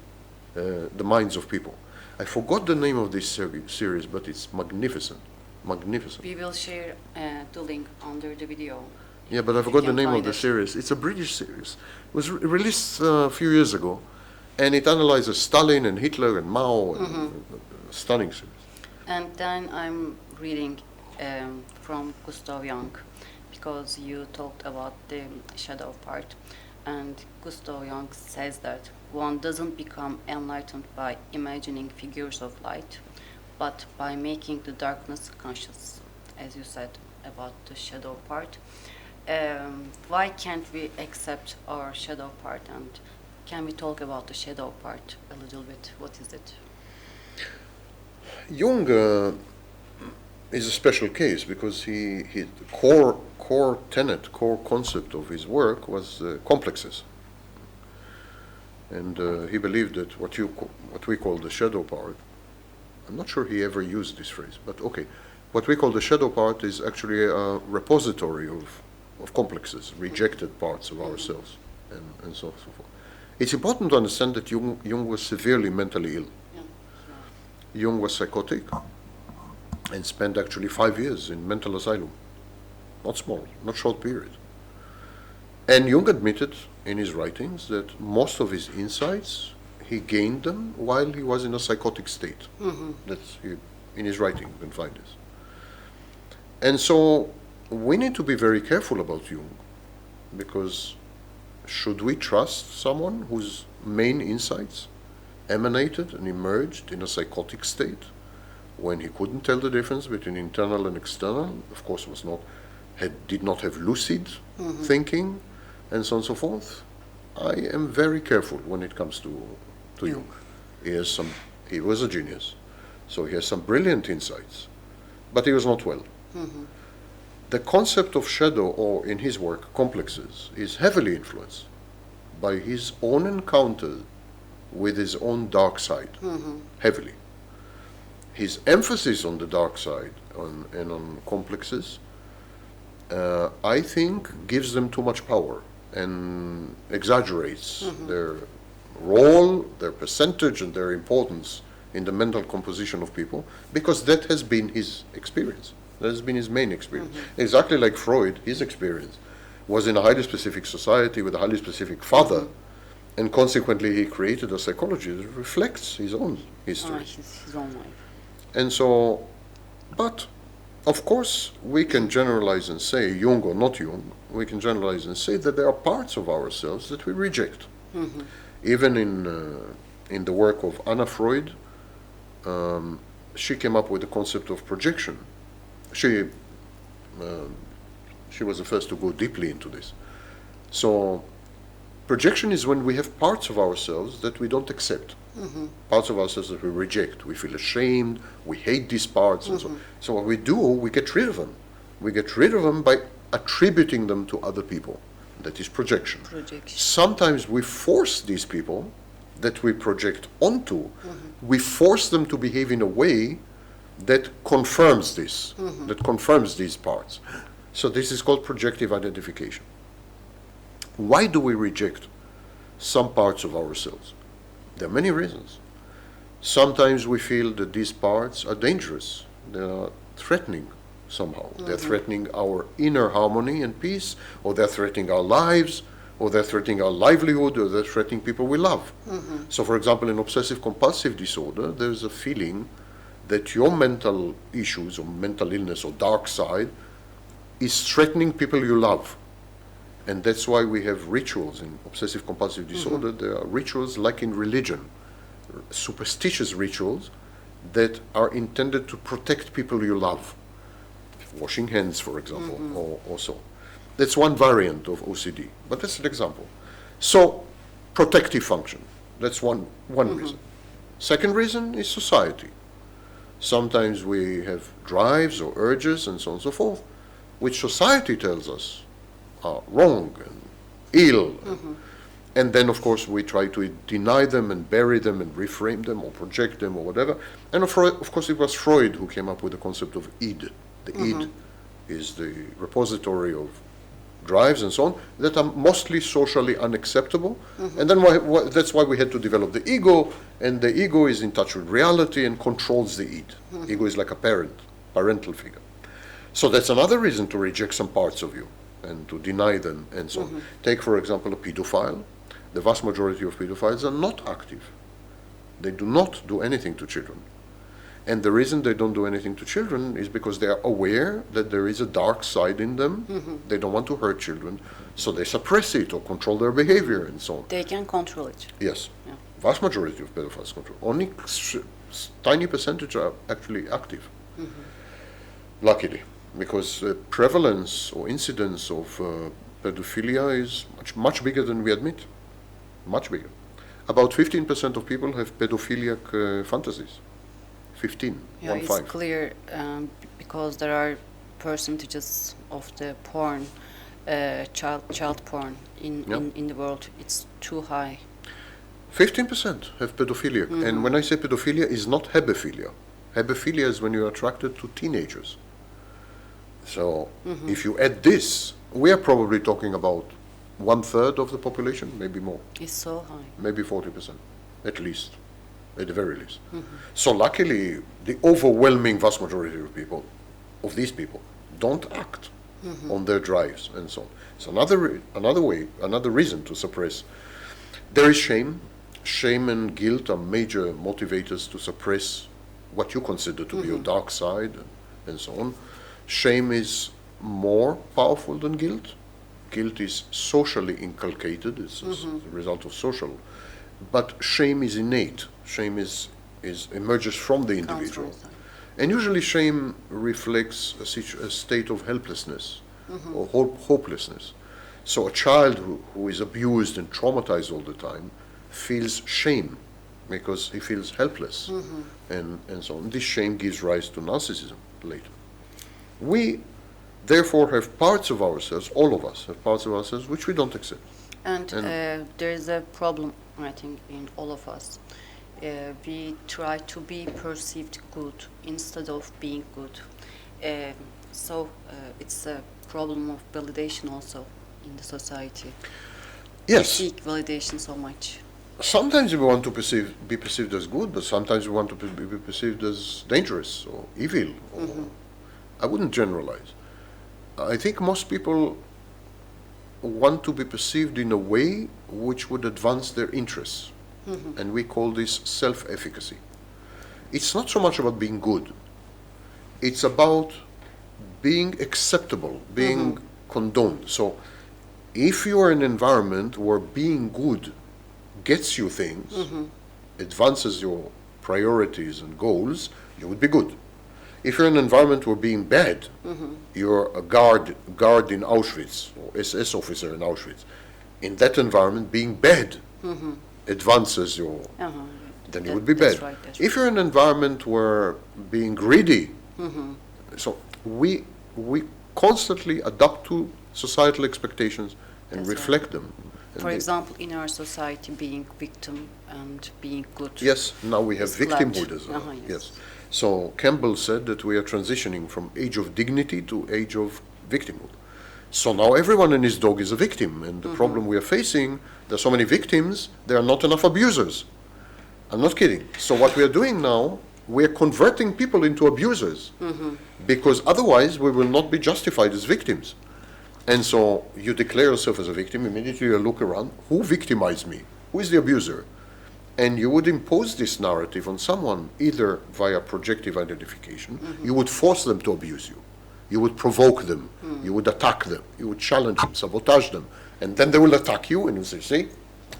the minds of people. I forgot the name of this series, but it's magnificent. Magnificent. We will share the link under the video. Yeah, but I forgot the name of the series. It's a British series. It was released a few years ago, And it analyzes Stalin and Hitler and Mao, and stunning series. And then I'm reading from Gustav Jung, because you talked about the shadow part. And Gustav Jung says that one doesn't become enlightened by imagining figures of light, but by making the darkness conscious, as you said about the shadow part. Why can't we accept our shadow part, and can we talk about the shadow part a little bit? What is it? Jung is a special case because the core tenet, core concept of his work was complexes. And he believed that what we call the shadow part, I'm not sure he ever used this phrase, but okay, what we call the shadow part is actually a repository of complexes, rejected parts of ourselves, and so forth. It's important to understand that Jung was severely mentally ill. Yeah. Jung was psychotic and spent actually 5 years in mental asylum. Not small, not short period. And Jung admitted in his writings that most of his insights, he gained them while he was in a psychotic state. In his writing, you can find this. And so we need to be very careful about Jung, because should we trust someone whose main insights emanated and emerged in a psychotic state when he couldn't tell the difference between internal and external, of course did not have lucid thinking, and so on and so forth? I am very careful when it comes to Jung. He was a genius, so he has some brilliant insights, but he was not well. The concept of shadow, or in his work, complexes, is heavily influenced by his own encounter with his own dark side, heavily. His emphasis on the dark side and on complexes, I think, gives them too much power and exaggerates their role, their percentage, and their importance in the mental composition of people, because that has been his experience. That has been his main experience. Exactly like Freud, his experience was in a highly specific society with a highly specific father, and consequently he created a psychology that reflects his own history. His own life. And so, but of course we can generalize and say, Jung or not Jung, we can generalize and say that there are parts of ourselves that we reject. Even in the work of Anna Freud, she came up with the concept of projection. She was the first to go deeply into this. So projection is when we have parts of ourselves that we don't accept, parts of ourselves that we reject. We feel ashamed, we hate these parts, and so. So what we do, we get rid of them. We get rid of them by attributing them to other people. That is projection. Sometimes we force these people that we project onto, we force them to behave in a way that confirms this, that confirms these parts. So this is called projective identification. Why do we reject some parts of ourselves? There are many reasons. Sometimes we feel that these parts are dangerous. They are threatening somehow. They're threatening our inner harmony and peace, or they're threatening our lives, or they're threatening our livelihood, or they're threatening people we love. So for example, in obsessive compulsive disorder, there's a feeling that your mental issues or mental illness or dark side is threatening people you love. And that's why we have rituals in obsessive compulsive disorder. There are rituals like in religion, superstitious rituals that are intended to protect people you love. Washing hands, for example, or so. That's one variant of OCD, but that's an example. So, protective function, that's one reason. Second reason is society. Sometimes we have drives or urges and so on and so forth, which society tells us are wrong and ill. And then, of course, we try to deny them and bury them and reframe them or project them or whatever. And of course, it was Freud who came up with the concept of id. The id is the repository of drives and so on that are mostly socially unacceptable. And then that's why we had to develop the ego, and the ego is in touch with reality and controls the id. Ego is like a parental figure. So that's another reason to reject some parts of you and to deny them and so on. Take, for example, a pedophile. the vast majority of pedophiles are not active. They do not do anything to children. And the reason they don't do anything to children is because they are aware that there is a dark side in them. They don't want to hurt children, so they suppress it or control their behavior and so on. They can control it. Yes. Yeah. Vast majority of pedophiles control. Only tiny percentage are actually active. Luckily, because prevalence or incidence of pedophilia is much bigger than we admit. Much bigger. About 15% of people have pedophilic fantasies. 15, Yeah, 1, it's 5. clear because there are percentages of the porn, child porn in the world. It's too high. 15% have pedophilia. And when I say pedophilia, it's not hebephilia. Hebephilia is when you're attracted to teenagers. So if you add this, we are probably talking about 1/3 of the population, maybe more, It's so high. maybe 40%, at least, at the very least. So luckily, the overwhelming vast majority of people, of these people, don't act on their drives and so on. So another reason to suppress. There is shame. Shame and guilt are major motivators to suppress what you consider to be your dark side and so on. Shame is more powerful than guilt. Guilt is socially inculcated, it's the result of social. But shame is innate. Shame emerges from the individual. Comes from And usually shame reflects a state of helplessness or hopelessness. So a child who is abused and traumatized all the time feels shame because he feels helpless and so on. This shame gives rise to narcissism later. We therefore have parts of ourselves, all of us have parts of ourselves which we don't accept. And there is a problem, I think, in all of us. We try to be perceived good instead of being good. So it's a problem of validation also in the society. Yes. We seek validation so much. Sometimes we want to be perceived as good, but sometimes we want to be perceived as dangerous or evil. Or I wouldn't generalize. I think most people want to be perceived in a way which would advance their interests. And we call this self-efficacy. It's not so much about being good. It's about being acceptable, being condoned. So if you are in an environment where being good gets you things, advances your priorities and goals, you would be good. If you're in an environment where being bad, you're a guard in Auschwitz, or SS officer in Auschwitz. In that environment, being bad advances your, then you would be bad. That's right. If you're in an environment where being greedy, so we constantly adapt to societal expectations and That's reflect them. And For example, in our society, being victim and being good. yes, now we have is victimhood flat. as well. Yes. Yes. So Campbell said that we are transitioning from age of dignity to age of victimhood. So now everyone and his dog is a victim, and the problem we are facing, there are so many victims, there are not enough abusers. I'm not kidding. So what we are doing now, we are converting people into abusers, because otherwise we will not be justified as victims. And so you declare yourself as a victim, immediately you look around, who victimized me? Who is the abuser? And you would impose this narrative on someone, either via projective identification, you would force them to abuse you. You would provoke them, you would attack them, you would challenge them, sabotage them, and then they will attack you and you say,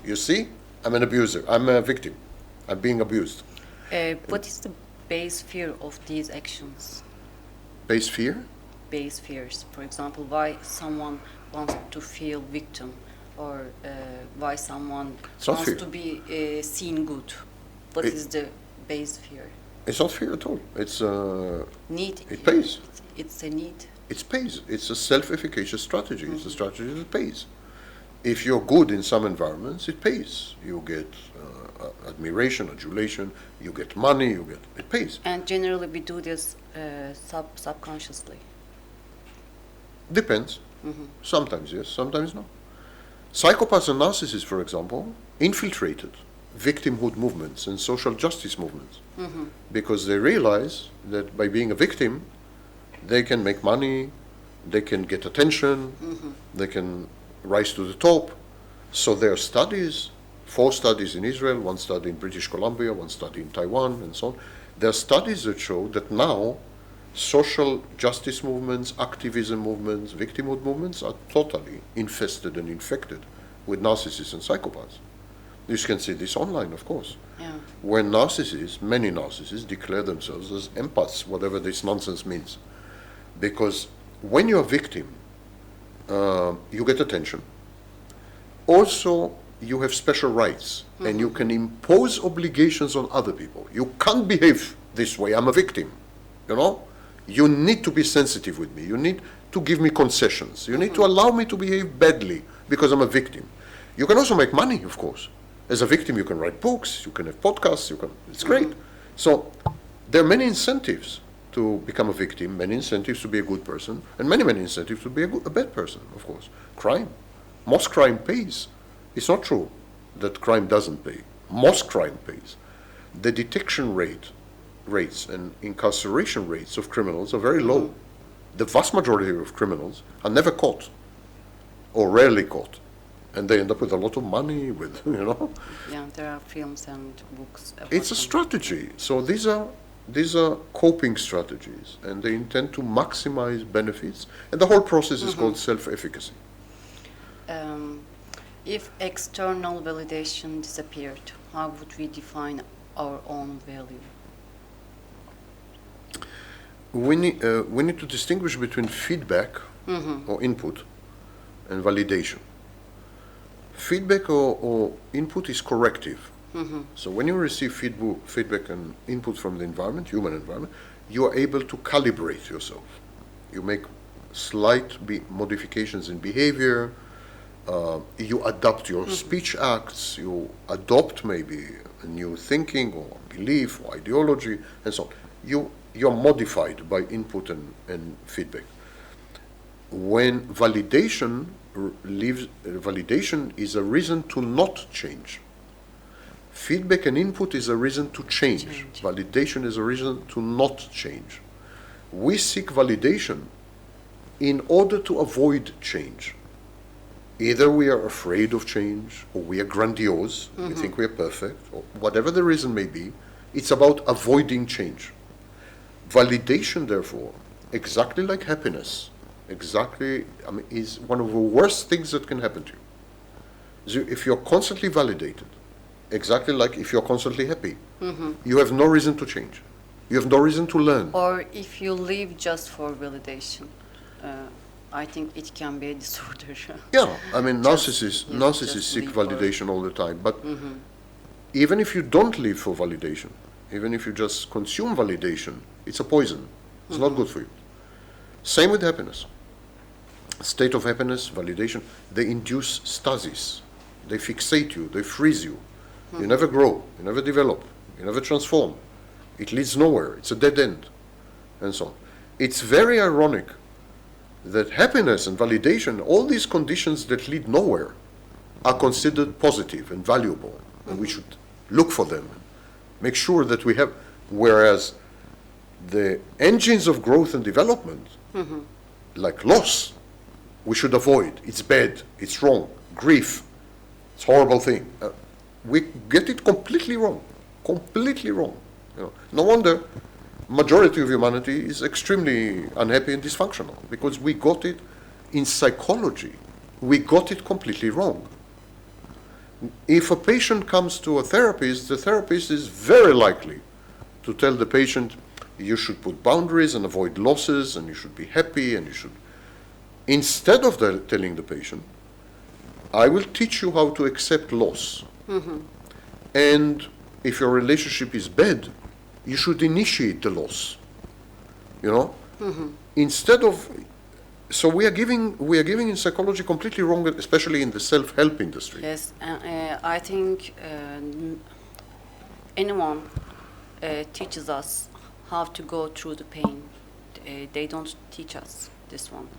you see, I'm an abuser, I'm a victim, I'm being abused. What is the base fear of these actions? Base fear? Base fears. For example, why someone wants to feel victim, or why someone It's not wants fear. to be seen good. What is the base fear? It's not fear at all. It's Need. it pays. It's a need. It pays. It's a self-efficacious strategy. It's a strategy that pays. If you're good in some environments, it pays. You get admiration, adulation. You get money. It pays. And generally, we do this subconsciously. Depends. Sometimes yes, sometimes no. Psychopaths and narcissists, for example, infiltrated victimhood movements and social justice movements because they realize that by being a victim, they can make money, they can get attention, they can rise to the top, So there are studies, 4 studies in Israel, 1 study in British Columbia, 1 study in Taiwan, and so on. There are studies that show that now social justice movements, activism movements, victimhood movements are totally infested and infected with narcissists and psychopaths. You can see this online, of course, Yeah. where narcissists, many narcissists, declare themselves as empaths, whatever this nonsense means. Because when you're a victim, you get attention. Also, you have special rights, and you can impose obligations on other people. You can't behave this way. I'm a victim, you know? You need to be sensitive with me. You need to give me concessions. You need to allow me to behave badly because I'm a victim. You can also make money, of course. As a victim, you can write books, you can have podcasts, it's great. So there are many incentives to become a victim, many incentives to be a good person, and many, many incentives to be a bad person, of course. Crime. Most crime pays. It's not true that crime doesn't pay. Most crime pays. The detection rates and incarceration rates of criminals are very low. The vast majority of criminals are never caught or rarely caught. And they end up with a lot of money, with, you know. Yeah, there are films and books about It's a them. strategy. So these are coping strategies, and they intend to maximize benefits. And the whole process is called self-efficacy. If external validation disappeared, how would we define our own value? We need to distinguish between feedback or input and validation. Feedback or input is corrective. So when you receive feedback and input from the environment, human environment, you are able to calibrate yourself. You make slight modifications in behavior, you adapt your speech acts, you adopt maybe a new thinking or belief or ideology, and so on. You're modified by input and feedback. When validation is a reason to not change. Feedback and input is a reason to change. Validation is a reason to not change. We seek validation in order to avoid change. Either we are afraid of change, or we are grandiose, we think we are perfect, or whatever the reason may be, it's about avoiding change. Validation, therefore, exactly like happiness, is one of the worst things that can happen to you. So if you're constantly validated, exactly like if you're constantly happy, you have no reason to change. You have no reason to learn. Or if you live just for validation, I think it can be a disorder. Yeah, I mean, Just- narcissists just seek live for- validation all the time. But even if you don't live for validation, even if you just consume validation, it's a poison. It's not good for you. Same with happiness. State of happiness, validation, they induce stasis. They fixate you, they freeze you. You never grow, you never develop, you never transform. It leads nowhere, it's a dead end, and so on. It's very ironic that happiness and validation, all these conditions that lead nowhere, are considered positive and valuable, and we should look for them, make sure that we have, whereas the engines of growth and development, like loss, we should avoid. It's bad, it's wrong, grief, it's a horrible thing. We get it completely wrong, completely wrong. You know, no wonder majority of humanity is extremely unhappy and dysfunctional, because we got it in psychology. We got it completely wrong. If a patient comes to a therapist, the therapist is very likely to tell the patient, you should put boundaries and avoid losses, and you should be happy, and you should... Instead of telling the patient, I will teach you how to accept loss. And if your relationship is bad, you should initiate the loss. You know? Instead of... So we are giving in psychology completely wrong, especially in the self-help industry. Yes, I think anyone teaches us how to go through the pain. They don't teach us this one.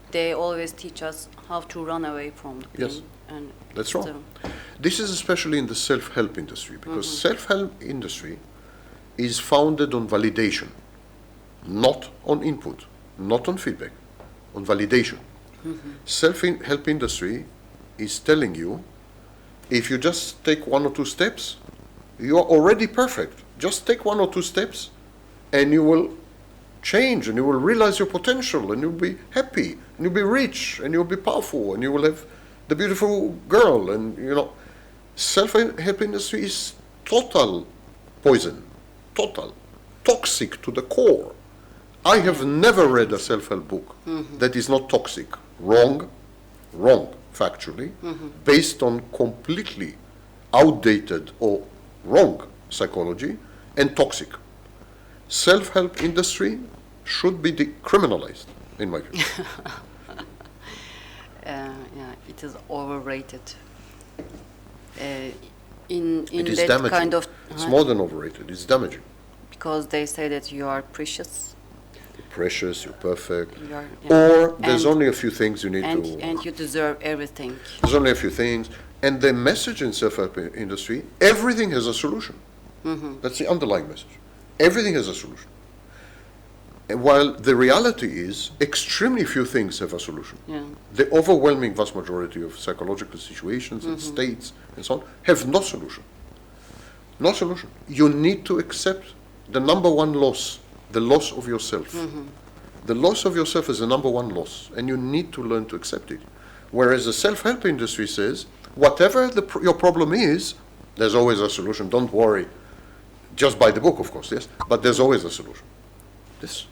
They always teach us how to run away from the pain. Yes, And that's wrong. This is especially in the self-help industry, because self-help industry is founded on validation, not on input, not on feedback, on validation. Self-help industry is telling you if you just take 1 or 2 steps, you are already perfect. Just take 1 or 2 steps, and you will change, and you will realize your potential, and you'll be happy, and you'll be rich, and you'll be powerful, and you will have the beautiful girl. And self-help industry is total poison, total, toxic to the core. I have never read a self-help book that is not toxic. Wrong, factually, based on completely outdated or wrong psychology and toxic. Self-help industry should be decriminalized, in my view. It is overrated. In It is that damaging. kind of It's more than overrated. It's damaging. because they say that you are precious. You're precious. You're perfect. You are, Or there's And- only a few things you need to. and you deserve everything. There's only a few things. And the message in self-help industry, everything has a solution. That's the underlying message. Everything has a solution. And while the reality is, extremely few things have a solution. Yeah. The overwhelming vast majority of psychological situations and states and so on have no solution. No solution. You need to accept the number one loss, the loss of yourself. The loss of yourself is the number one loss, and you need to learn to accept it. Whereas the self-help industry says, whatever your problem is, there's always a solution. Don't worry. Just buy the book, of course, yes, but there's always a solution. This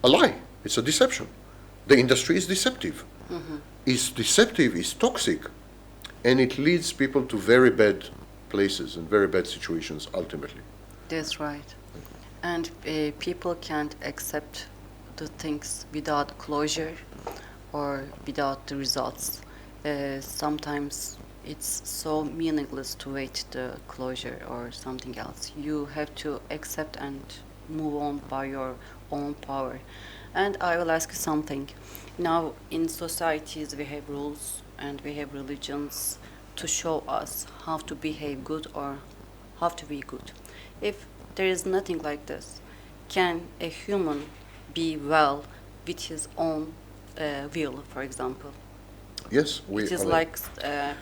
a lie. It's a deception. The industry is deceptive. It's deceptive, it's toxic, and it leads people to very bad places and very bad situations ultimately. That's right. And people can't accept the things without closure or without the results. Sometimes it's so meaningless to wait the closure or something else. You have to accept and move on by your own power. And I will ask you something. Now, in societies, we have rules and we have religions to show us how to behave good or how to be good. If there is nothing like this, can a human be well with his own will, for example? Yes, It is like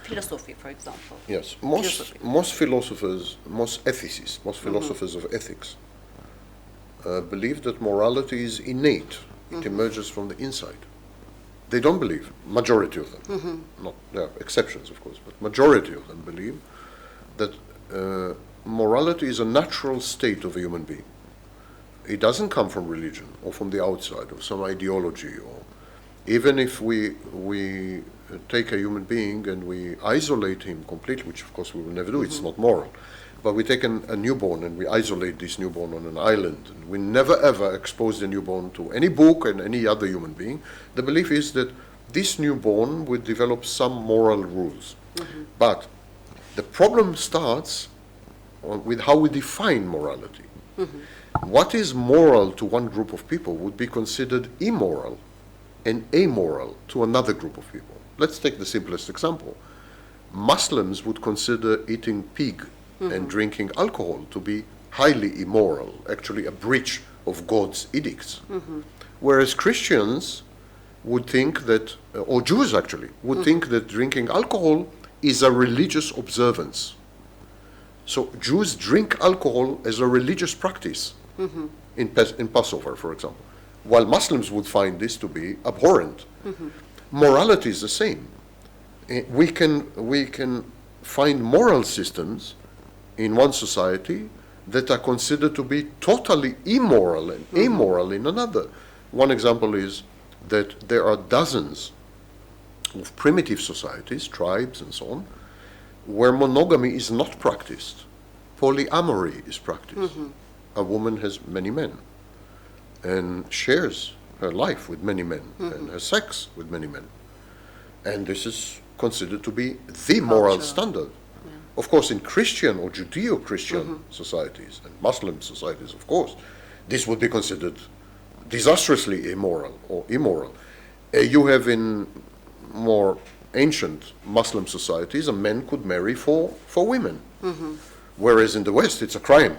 philosophy, for example. Yes, Philosophy. most philosophers, most ethicists, most philosophers of ethics believe that morality is innate. It emerges from the inside. They don't believe, majority of them, not there are exceptions of course, but majority of them believe that morality is a natural state of a human being. It doesn't come from religion or from the outside or some ideology, or even if we take a human being and we isolate him completely, which of course we will never do, it's not moral, but we take a newborn and we isolate this newborn on an island, and we never ever expose the newborn to any book and any other human being, the belief is that this newborn would develop some moral rules. But the problem starts with how we define morality. What is moral to one group of people would be considered immoral and amoral to another group of people. Let's take the simplest example. Muslims would consider eating pig and drinking alcohol to be highly immoral, actually a breach of God's edicts. Whereas Christians would think that, or Jews actually, would think that drinking alcohol is a religious observance. So Jews drink alcohol as a religious practice in Passover, for example, while Muslims would find this to be abhorrent. Morality is the same. We can find moral systems in one society that are considered to be totally immoral and amoral in another. One example is that there are dozens of primitive societies, tribes and so on, where monogamy is not practiced. Polyamory is practiced. A woman has many men and shares her life with many men and has sex with many men. And this is considered to be the moral standard. Of course, in Christian or Judeo-Christian societies and Muslim societies, of course, this would be considered disastrously immoral or immoral. You have in more ancient Muslim societies, a man could marry for women. Whereas in the West, it's a crime.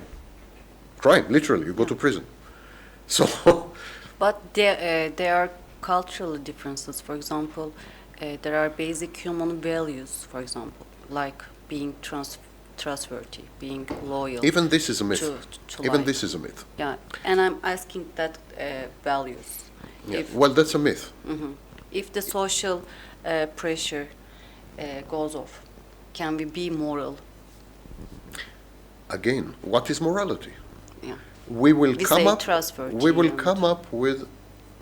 Crime, literally, you go to prison. So, But there are cultural differences. For example, there are basic human values, for example. like being trustworthy, being loyal. Even this is a myth. To Even life. this is a myth. Yeah, and I'm asking that values. Yeah. If, Well, that's a myth. if the social pressure goes off, can we be moral? Again, what is morality? Yeah. We will We come say up. trustworthy We will and- come up with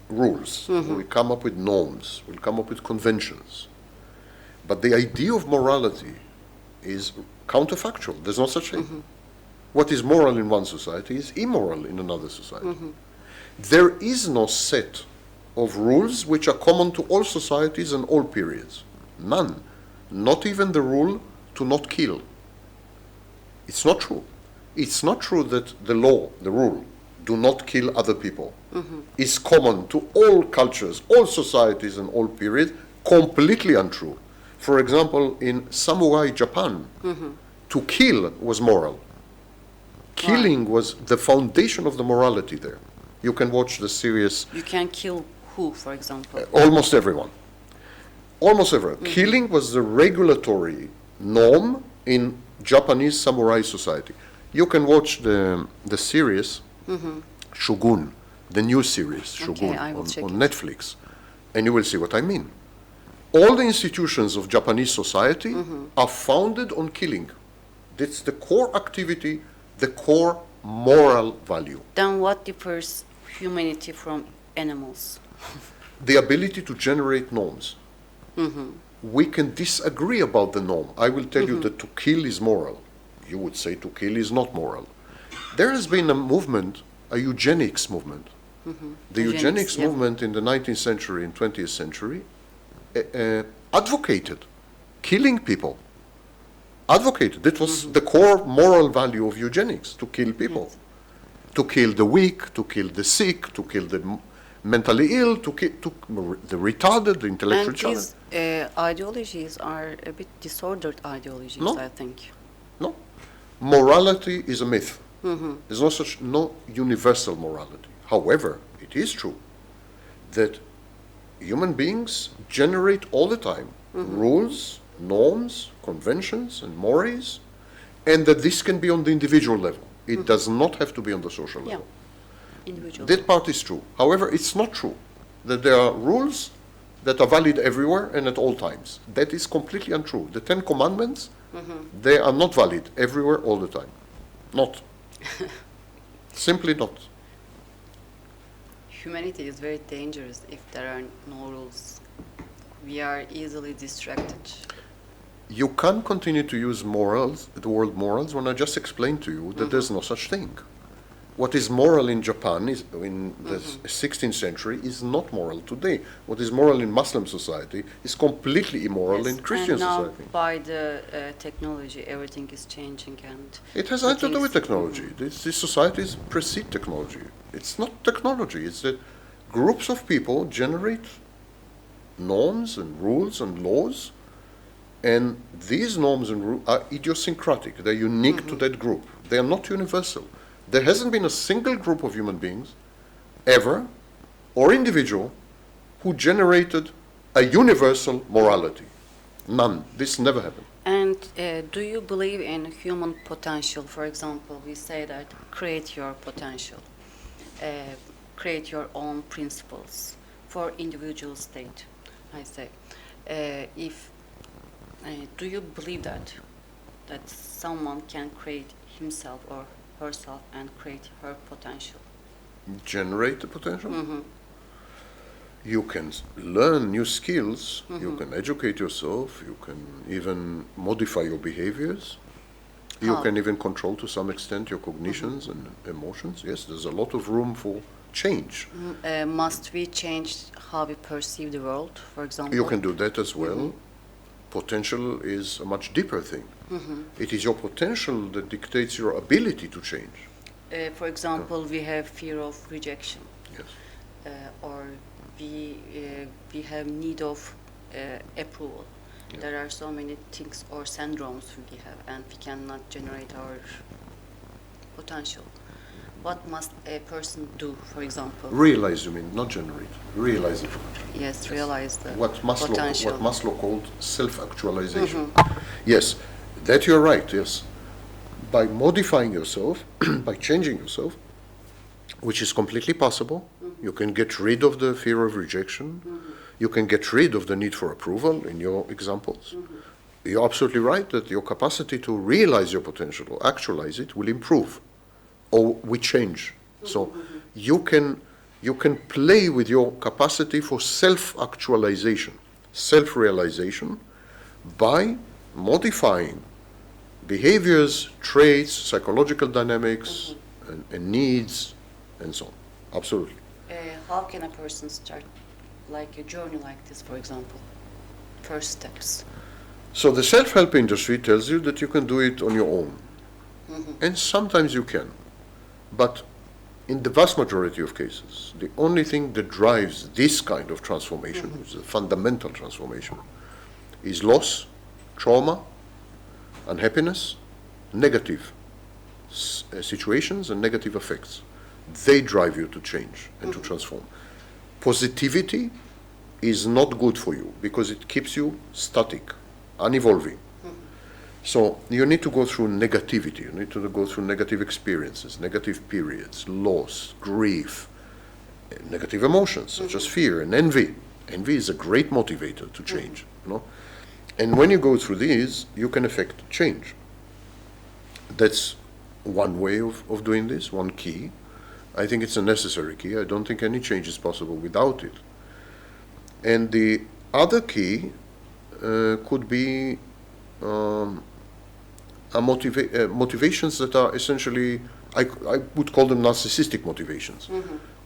rules. We come up with norms. We'll come up with conventions. But the idea of morality is counterfactual. There's no such thing. What is moral in one society is immoral in another society. There is no set of rules which are common to all societies and all periods. None. Not even the rule to not kill. It's not true. It's not true that the law, the rule, do not kill other people, is common to all cultures, all societies, and all periods. Completely untrue. For example, in samurai Japan, to kill was moral. Killing was the foundation of the morality there. You can watch the series. You can kill who, for example? Almost everyone. Almost everyone. Killing was the regulatory norm in Japanese samurai society. You can watch the series Shogun, the new series Shogun I will on check it. Netflix, and you will see what I mean. All the institutions of Japanese society are founded on killing. That's the core activity, the core moral value. Then what differs humanity from animals? The ability to generate norms. We can disagree about the norm. I will tell you that to kill is moral. You would say to kill is not moral. There has been a movement, a eugenics movement. The eugenics yeah. movement in the 19th century and 20th century advocated killing people. Advocated. That was the core moral value of eugenics, to kill people. Yes. To kill the weak, to kill the sick, to kill the mentally ill, to kill the retarded, the intellectual And challenged. these ideologies are a bit disordered ideologies, No. I think. No. Morality is a myth. There's no universal morality. However, it is true that human beings generate all the time rules, norms, conventions, and mores, and that this can be on the individual level. It does not have to be on the social Yeah. level. Individual. That part is true. However, it's not true that there are rules that are valid everywhere and at all times. That is completely untrue. The Ten Commandments, they are not valid everywhere all the time. Not. Simply not. Humanity is very dangerous if there are no rules. We are easily distracted. You can't continue to use morals, the word morals, when I just explained to you that there's no such thing. What is moral in Japan is in the 16th century is not moral today. What is moral in Muslim society is completely immoral in Christian and now society. by the technology, everything is changing, and It has the nothing to do with things- technology. These societies precede technology. It's not technology. It's that groups of people generate norms and rules and laws, and these norms and rules are idiosyncratic. They're unique to that group. They are not universal. There hasn't been a single group of human beings, ever, or individual, who generated a universal morality. None. This never happened. And do you believe in human potential? For example, we say that create your potential, create your own principles for individual state. I say, do you believe that someone can create himself or herself and create her potential? Generate the potential. You can learn new skills, you can educate yourself, you can even modify your behaviors, you How? can even control to some extent your cognitions and emotions. Yes, there's a lot of room for change. Must we change how we perceive the world, for example? You can do that as well. Potential is a much deeper thing. It is your potential that dictates your ability to change. For example, we have fear of rejection, Yes. or we have need of approval. Yeah. There are so many things or syndromes we have, and we cannot generate our potential. What must a person do, for example? Realize, you mean, not generate. Realize the potential. Yes, realize the What potential. Maslow called self-actualization. Yes, that you're right, yes. By modifying yourself, by changing yourself, which is completely possible, you can get rid of the fear of rejection, you can get rid of the need for approval in your examples. You're absolutely right that your capacity to realize your potential or actualize it will improve, or we change. So you can play with your capacity for self-actualization, self-realization, by modifying behaviors, traits, psychological dynamics, and needs, and so on. Absolutely. How can a person start like a journey like this, for example? First steps. So the self-help industry tells you that you can do it on your own. And sometimes you can. But in the vast majority of cases, the only thing that drives this kind of transformation, which is a fundamental transformation, is loss, trauma, unhappiness, negative situations and negative effects. They drive you to change and to transform. Positivity is not good for you because it keeps you static, unevolving. So you need to go through negativity, you need to go through negative experiences, negative periods, loss, grief, negative emotions such as fear and envy. Envy is a great motivator to change, you know? And when you go through these, you can effect change. That's one way of doing this, one key. I think it's a necessary key. I don't think any change is possible without it. And the other key could be motivations that are essentially, I would call them narcissistic motivations,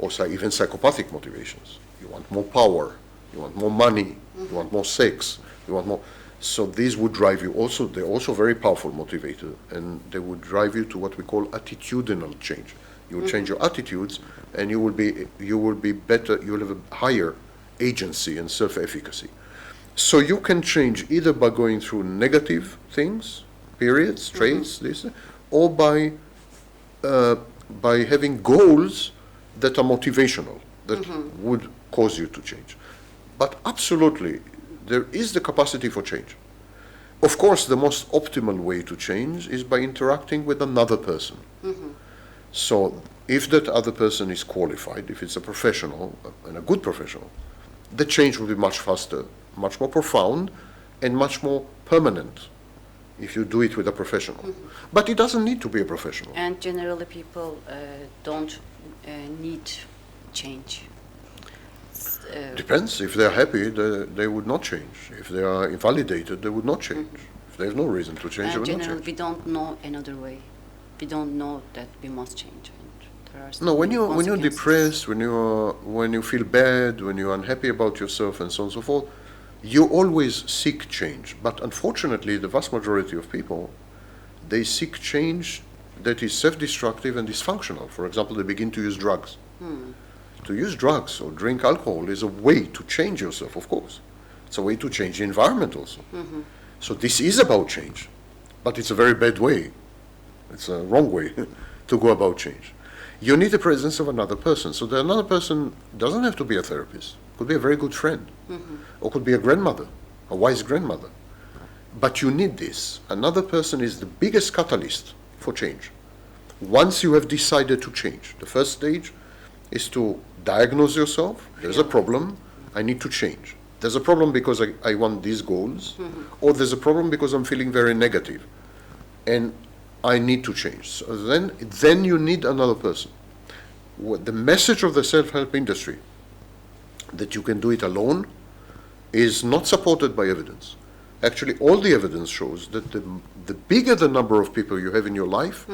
or even psychopathic motivations. You want more power, you want more money, you want more sex, you want more. So these would drive you also, they're also very powerful motivator, and they would drive you to what we call attitudinal change. You will change your attitudes, and you will be better, you will have a higher agency and self-efficacy. So you can change either by going through negative things, periods, traits, this, or by having goals that are motivational, that would cause you to change. But absolutely, there is the capacity for change. Of course, the most optimal way to change is by interacting with another person. So if that other person is qualified, if it's a professional, and a good professional, the change will be much faster, much more profound, and much more permanent if you do it with a professional. But it doesn't need to be a professional. And generally people don't need change. Depends. If they're happy, they would not change. If they are invalidated, they would not change. If they have no reason to change, they would not generally, change. we don't know another way. We don't know that we must change. And there are No, when you're consequences. depressed, when you feel bad, when you're unhappy about yourself, and so on and so forth, you always seek change. But unfortunately, the vast majority of people, they seek change that is self-destructive and dysfunctional. For example, they begin to use drugs. To use drugs or drink alcohol is a way to change yourself, of course. It's a way to change the environment also. So this is about change, but it's a very bad way. It's a wrong way to go about change. You need the presence of another person. So the another person doesn't have to be a therapist. Could be a very good friend, or could be a grandmother, a wise grandmother. But you need this. Another person is the biggest catalyst for change. Once you have decided to change, the first stage is to diagnose yourself. There's a problem, I need to change. There's a problem because I want these goals, or there's a problem because I'm feeling very negative, and I need to change. So then you need another person. The message of the self-help industry, that you can do it alone, is not supported by evidence. Actually, all the evidence shows that the bigger the number of people you have in your life,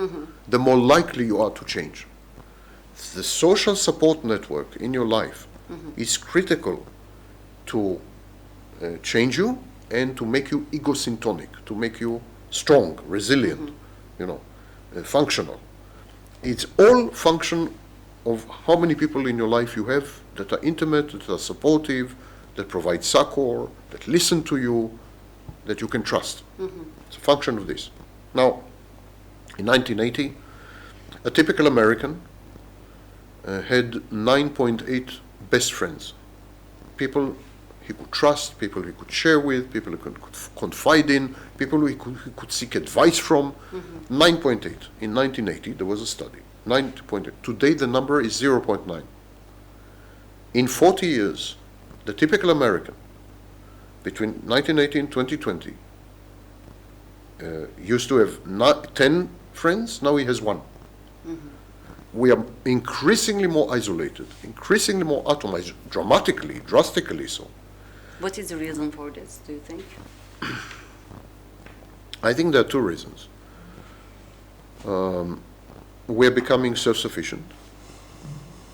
the more likely you are to change. The social support network in your life is critical to change you and to make you egosyntonic, to make you strong, resilient, functional. It's all function of how many people in your life you have that are intimate, that are supportive, that provide succor, that listen to you, that you can trust. It's a function of this. Now, in 1980, a typical American had 9.8 best friends. People he could trust, people he could share with, people he could confide in, people he could seek advice from. 9.8. In 1980, there was a study. 9.8. Today, the number is 0.9. In 40 years, the typical American, between 1980 and 2020, used to have 10 friends, now he has one. We are increasingly more isolated, increasingly more atomized, drastically so. What is the reason for this, do you think? I think there are two reasons. We're becoming self-sufficient.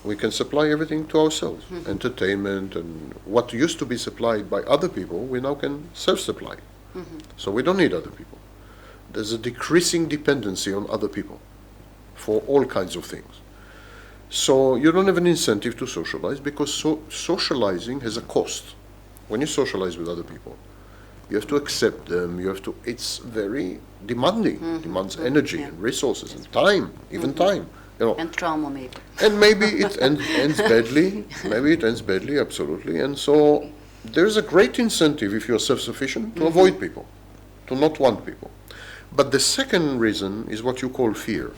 We can supply everything to ourselves. Entertainment and what used to be supplied by other people, we now can self-supply. So we don't need other people. There's a decreasing dependency on other people for all kinds of things. So you don't have an incentive to socialize because socializing has a cost. When you socialize with other people, you have to accept them, it's very demanding, demands energy and resources and time, even time. And trauma maybe. And maybe it ends badly, maybe it ends badly, absolutely. And so there's a great incentive if you're self-sufficient to avoid people, to not want people. But the second reason is what you call fear.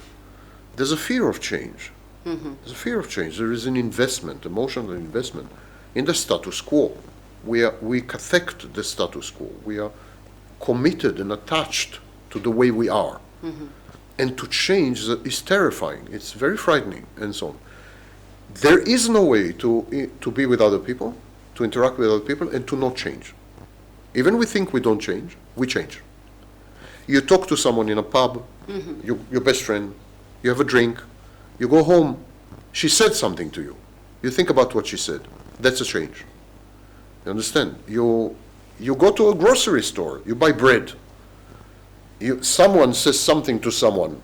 There's a fear of change. There's a fear of change. There is an investment, emotional investment, in the status quo. We affect the status quo. We are committed and attached to the way we are. And to change is terrifying. It's very frightening and so on. There is no way to be with other people, to interact with other people, and to not change. Even we think we don't change, we change. You talk to someone in a pub, your best friend, you have a drink, you go home, she said something to you. You think about what she said. That's a change. You understand? You go to a grocery store, you buy bread. Someone says something to someone,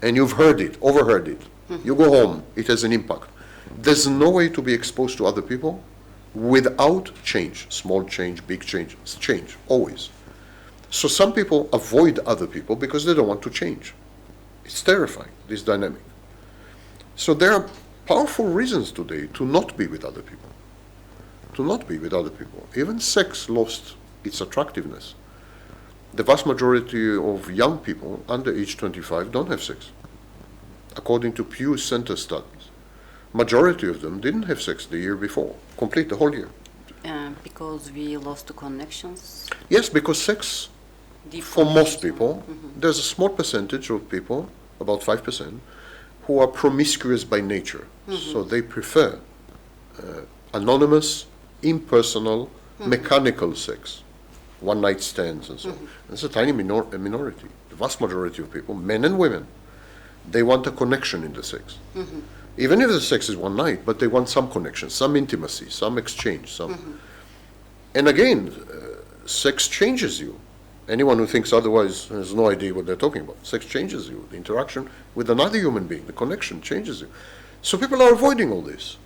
and you've heard it, overheard it. You go home, it has an impact. There's no way to be exposed to other people without change. Small change, big change, it's change, always. So some people avoid other people because they don't want to change. It's terrifying, this dynamic. So there are powerful reasons today to not be with other people. To not be with other people. Even sex lost its attractiveness. The vast majority of young people under age 25 don't have sex. According to Pew Center studies, majority of them didn't have sex the year before, complete the whole year. Because we lost the connections? Yes, because sex, for most people, there's a small percentage of people, about 5%, who are promiscuous by nature. So they prefer anonymous, impersonal, mechanical sex, one-night stands and so on. It's a tiny minority. The vast majority of people, men and women, they want a connection in the sex. Even if the sex is one night, but they want some connection, some intimacy, some exchange. And again, sex changes you. Anyone who thinks otherwise has no idea what they're talking about. Sex changes you. The interaction with another human being, the connection changes you. So people are avoiding all this.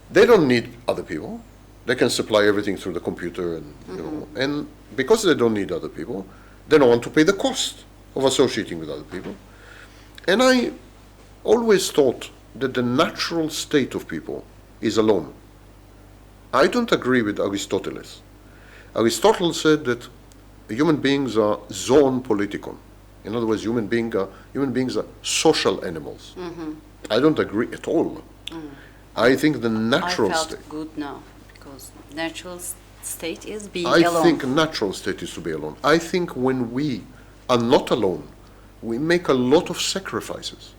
They don't need other people. They can supply everything through the computer, and and because they don't need other people, they don't want to pay the cost of associating with other people. And I always thought that the natural state of people is alone. I don't agree with Aristotle. Aristotle said that human beings are zoon politikon. In other words, human beings are social animals. I don't agree at all. I think the natural state. I felt good now, because natural state is being I alone. think natural state is to be alone. I think when we are not alone, we make a lot of sacrifices.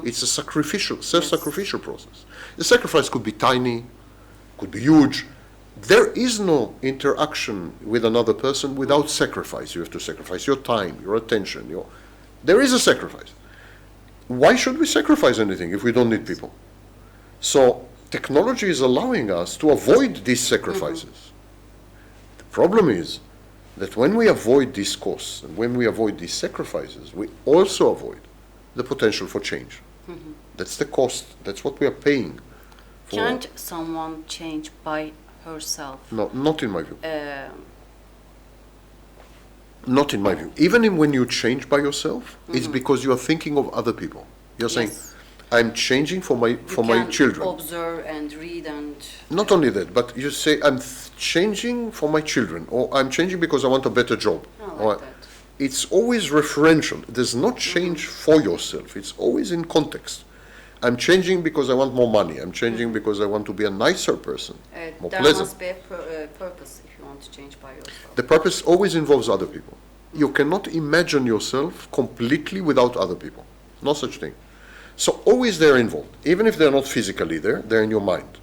It's a self-sacrificial process. The sacrifice could be tiny, could be huge. There is no interaction with another person without sacrifice. You have to sacrifice your time, your attention. There is a sacrifice. Why should we sacrifice anything if we don't need people? So technology is allowing us to avoid these sacrifices. The problem is that when we avoid these costs and when we avoid these sacrifices, we also avoid the potential for change. That's the cost. That's what we are paying for. Can't someone change by herself? No, not in my view. Not in my view. Even when you change by yourself, it's because you are thinking of other people. You're saying, I'm changing for my You children. can observe and read and... Not only that, but you say, I'm changing for my children, or I'm changing because I want a better job. I like that. It's always referential. There's not change for yourself. It's always in context. I'm changing because I want more money. I'm changing because I want to be a nicer person, more There pleasant. must be a purpose if you want to change by yourself. The purpose always involves other people. You cannot imagine yourself completely without other people. No such thing. So always they're involved. Even if they're not physically there, they're in your mind.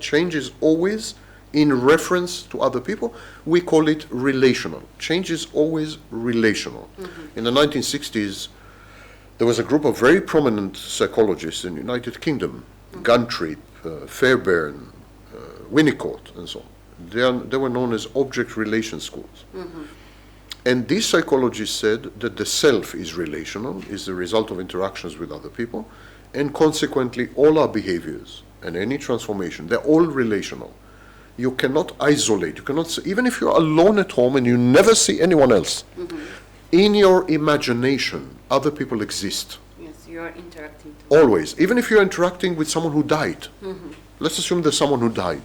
Change is always in reference to other people. We call it relational. Change is always relational. In the 1960s, there was a group of very prominent psychologists in the United Kingdom, Guntrip, Fairbairn, Winnicott, and so on. They were known as object relation schools. And these psychologists said that the self is relational, is the result of interactions with other people, and consequently all our behaviors and any transformation, they're all relational. You cannot isolate, you cannot, even if you're alone at home and you never see anyone else, in your imagination, other people exist. Yes, you are interacting. Always. Even if you're interacting with someone who died. Let's assume there's someone who died.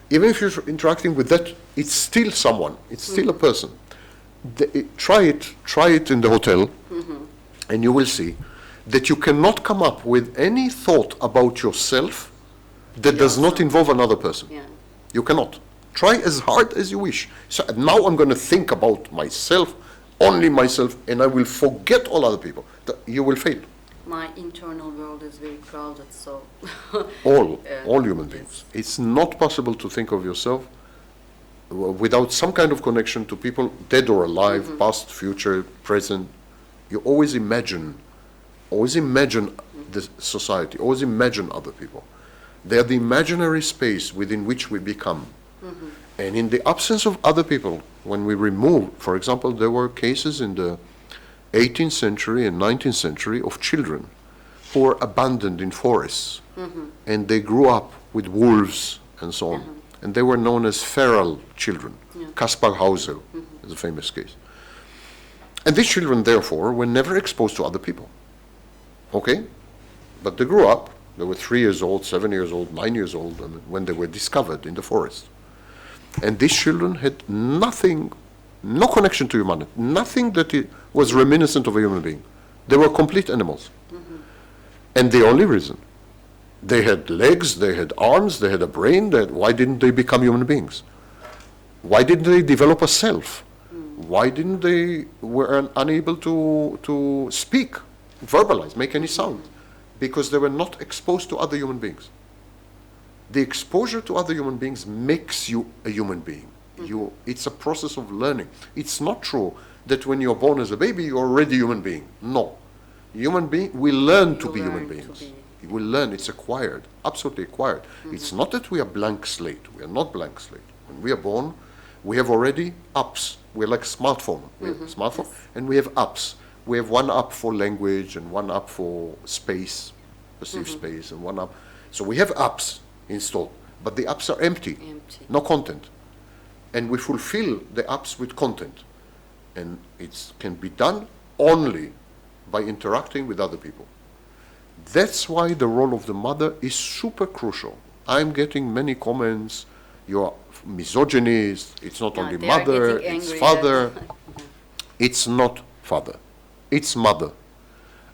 Even if you're interacting with that, it's still someone. It's still a person. Try it in the hotel, and you will see that you cannot come up with any thought about yourself that does not involve another person. Yeah. You cannot. Try as hard as you wish. So now I'm going to think about myself, only myself, and I will forget all other people. You will fail. My internal world is very crowded, so... All human beings. It's not possible to think of yourself without some kind of connection to people, dead or alive, past, future, present. You always imagine the society, always imagine other people. They are the imaginary space within which we become. And in the absence of other people, when we remove, for example, there were cases in the 18th century and 19th century of children who were abandoned in forests, and they grew up with wolves and so on. And they were known as feral children. Kaspar Hauser is a famous case. And these children, therefore, were never exposed to other people. Okay? But they grew up. They were 3 years old, 7 years old, 9 years old when they were discovered in the forest. And these children had nothing, no connection to humanity, nothing that was reminiscent of a human being. They were complete animals. And the only reason, they had legs, they had arms, they had a brain, why didn't they become human beings? Why didn't they develop a self? Why didn't they were unable to speak, verbalize, make any sound? Because they were not exposed to other human beings. The exposure to other human beings makes you a human being. It's a process of learning. It's not true that when you're born as a baby, you're already a human being. No. Human being, we learn to be human beings. We learn, it's acquired, absolutely acquired. It's not that we are blank slate. We are not blank slate. When we are born, we have already apps. We're like smartphone. We have smartphone, and we have apps. We have one app for language and one app for space, perceived space, and one app. So we have apps installed, but the apps are empty. No content. And we fulfill the apps with content. And it can be done only by interacting with other people. That's why the role of the mother is super crucial. I'm getting many comments, you're misogynist, it's not only mother, it's father. It's not father, it's mother.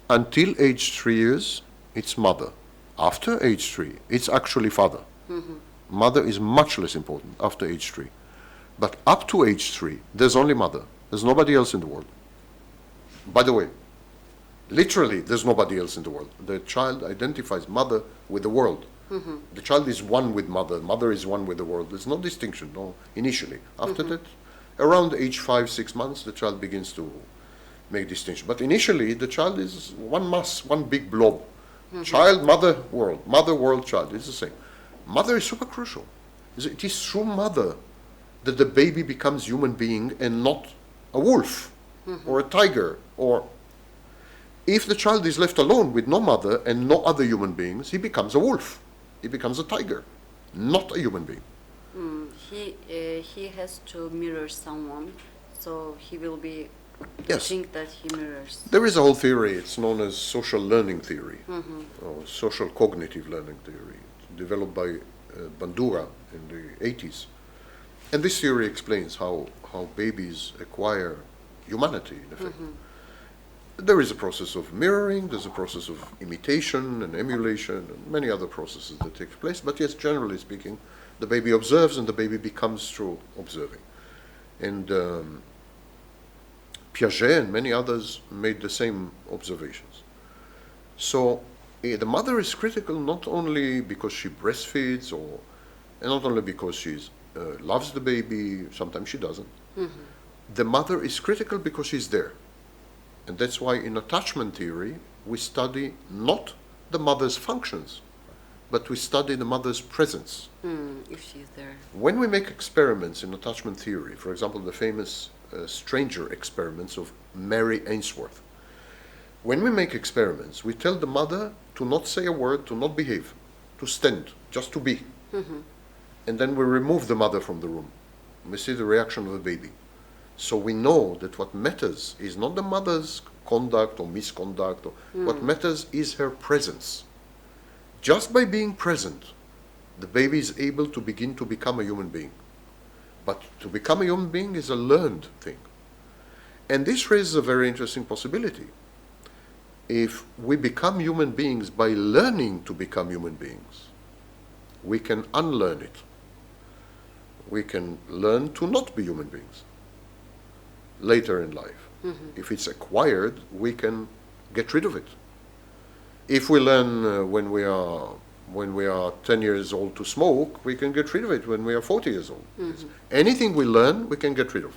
Until age 3 years, it's mother. After age 3, it's actually father. Mother is much less important after age 3. But up to age 3, there's only mother. There's nobody else in the world. By the way, literally, there's nobody else in the world. The child identifies mother with the world. The child is one with mother. Mother is one with the world. There's no distinction, no, initially. After that, around age 5, 6 months, the child begins to make distinction. But initially, the child is one mass, one big blob. Child, mother, world, child. It's the same. Mother is super crucial. It is through mother that the baby becomes human being and not a wolf or a tiger. Or if the child is left alone with no mother and no other human beings, he becomes a wolf. He becomes a tiger, not a human being. He has to mirror someone, so he will be I Yes. think that he mirrors. There is a whole theory, it's known as social learning theory, or social cognitive learning theory, developed by Bandura in the 80s. And this theory explains how babies acquire humanity, in effect. There is a process of mirroring, there's a process of imitation and emulation, and many other processes that take place. But yes, generally speaking, the baby observes and the baby becomes through observing. And Piaget and many others made the same observations. So the mother is critical not only because she breastfeeds, and not only because she loves the baby, sometimes she doesn't. The mother is critical because she's there. And that's why in attachment theory, we study not the mother's functions, but we study the mother's presence. If she's there. When we make experiments in attachment theory, for example, the famous stranger experiments of Mary Ainsworth, when we make experiments, we tell the mother to not say a word, to not behave, to stand, just to be. And then we remove the mother from the room. We see the reaction of the baby. So we know that what matters is not the mother's conduct or misconduct. What matters is her presence. Just by being present, the baby is able to begin to become a human being. But to become a human being is a learned thing. And this raises a very interesting possibility. If we become human beings by learning to become human beings, we can unlearn it. We can learn to not be human beings later in life. If it's acquired, we can get rid of it. If we learn when we are 10 years old to smoke, we can get rid of it when we are 40 years old. Anything we learn, we can get rid of.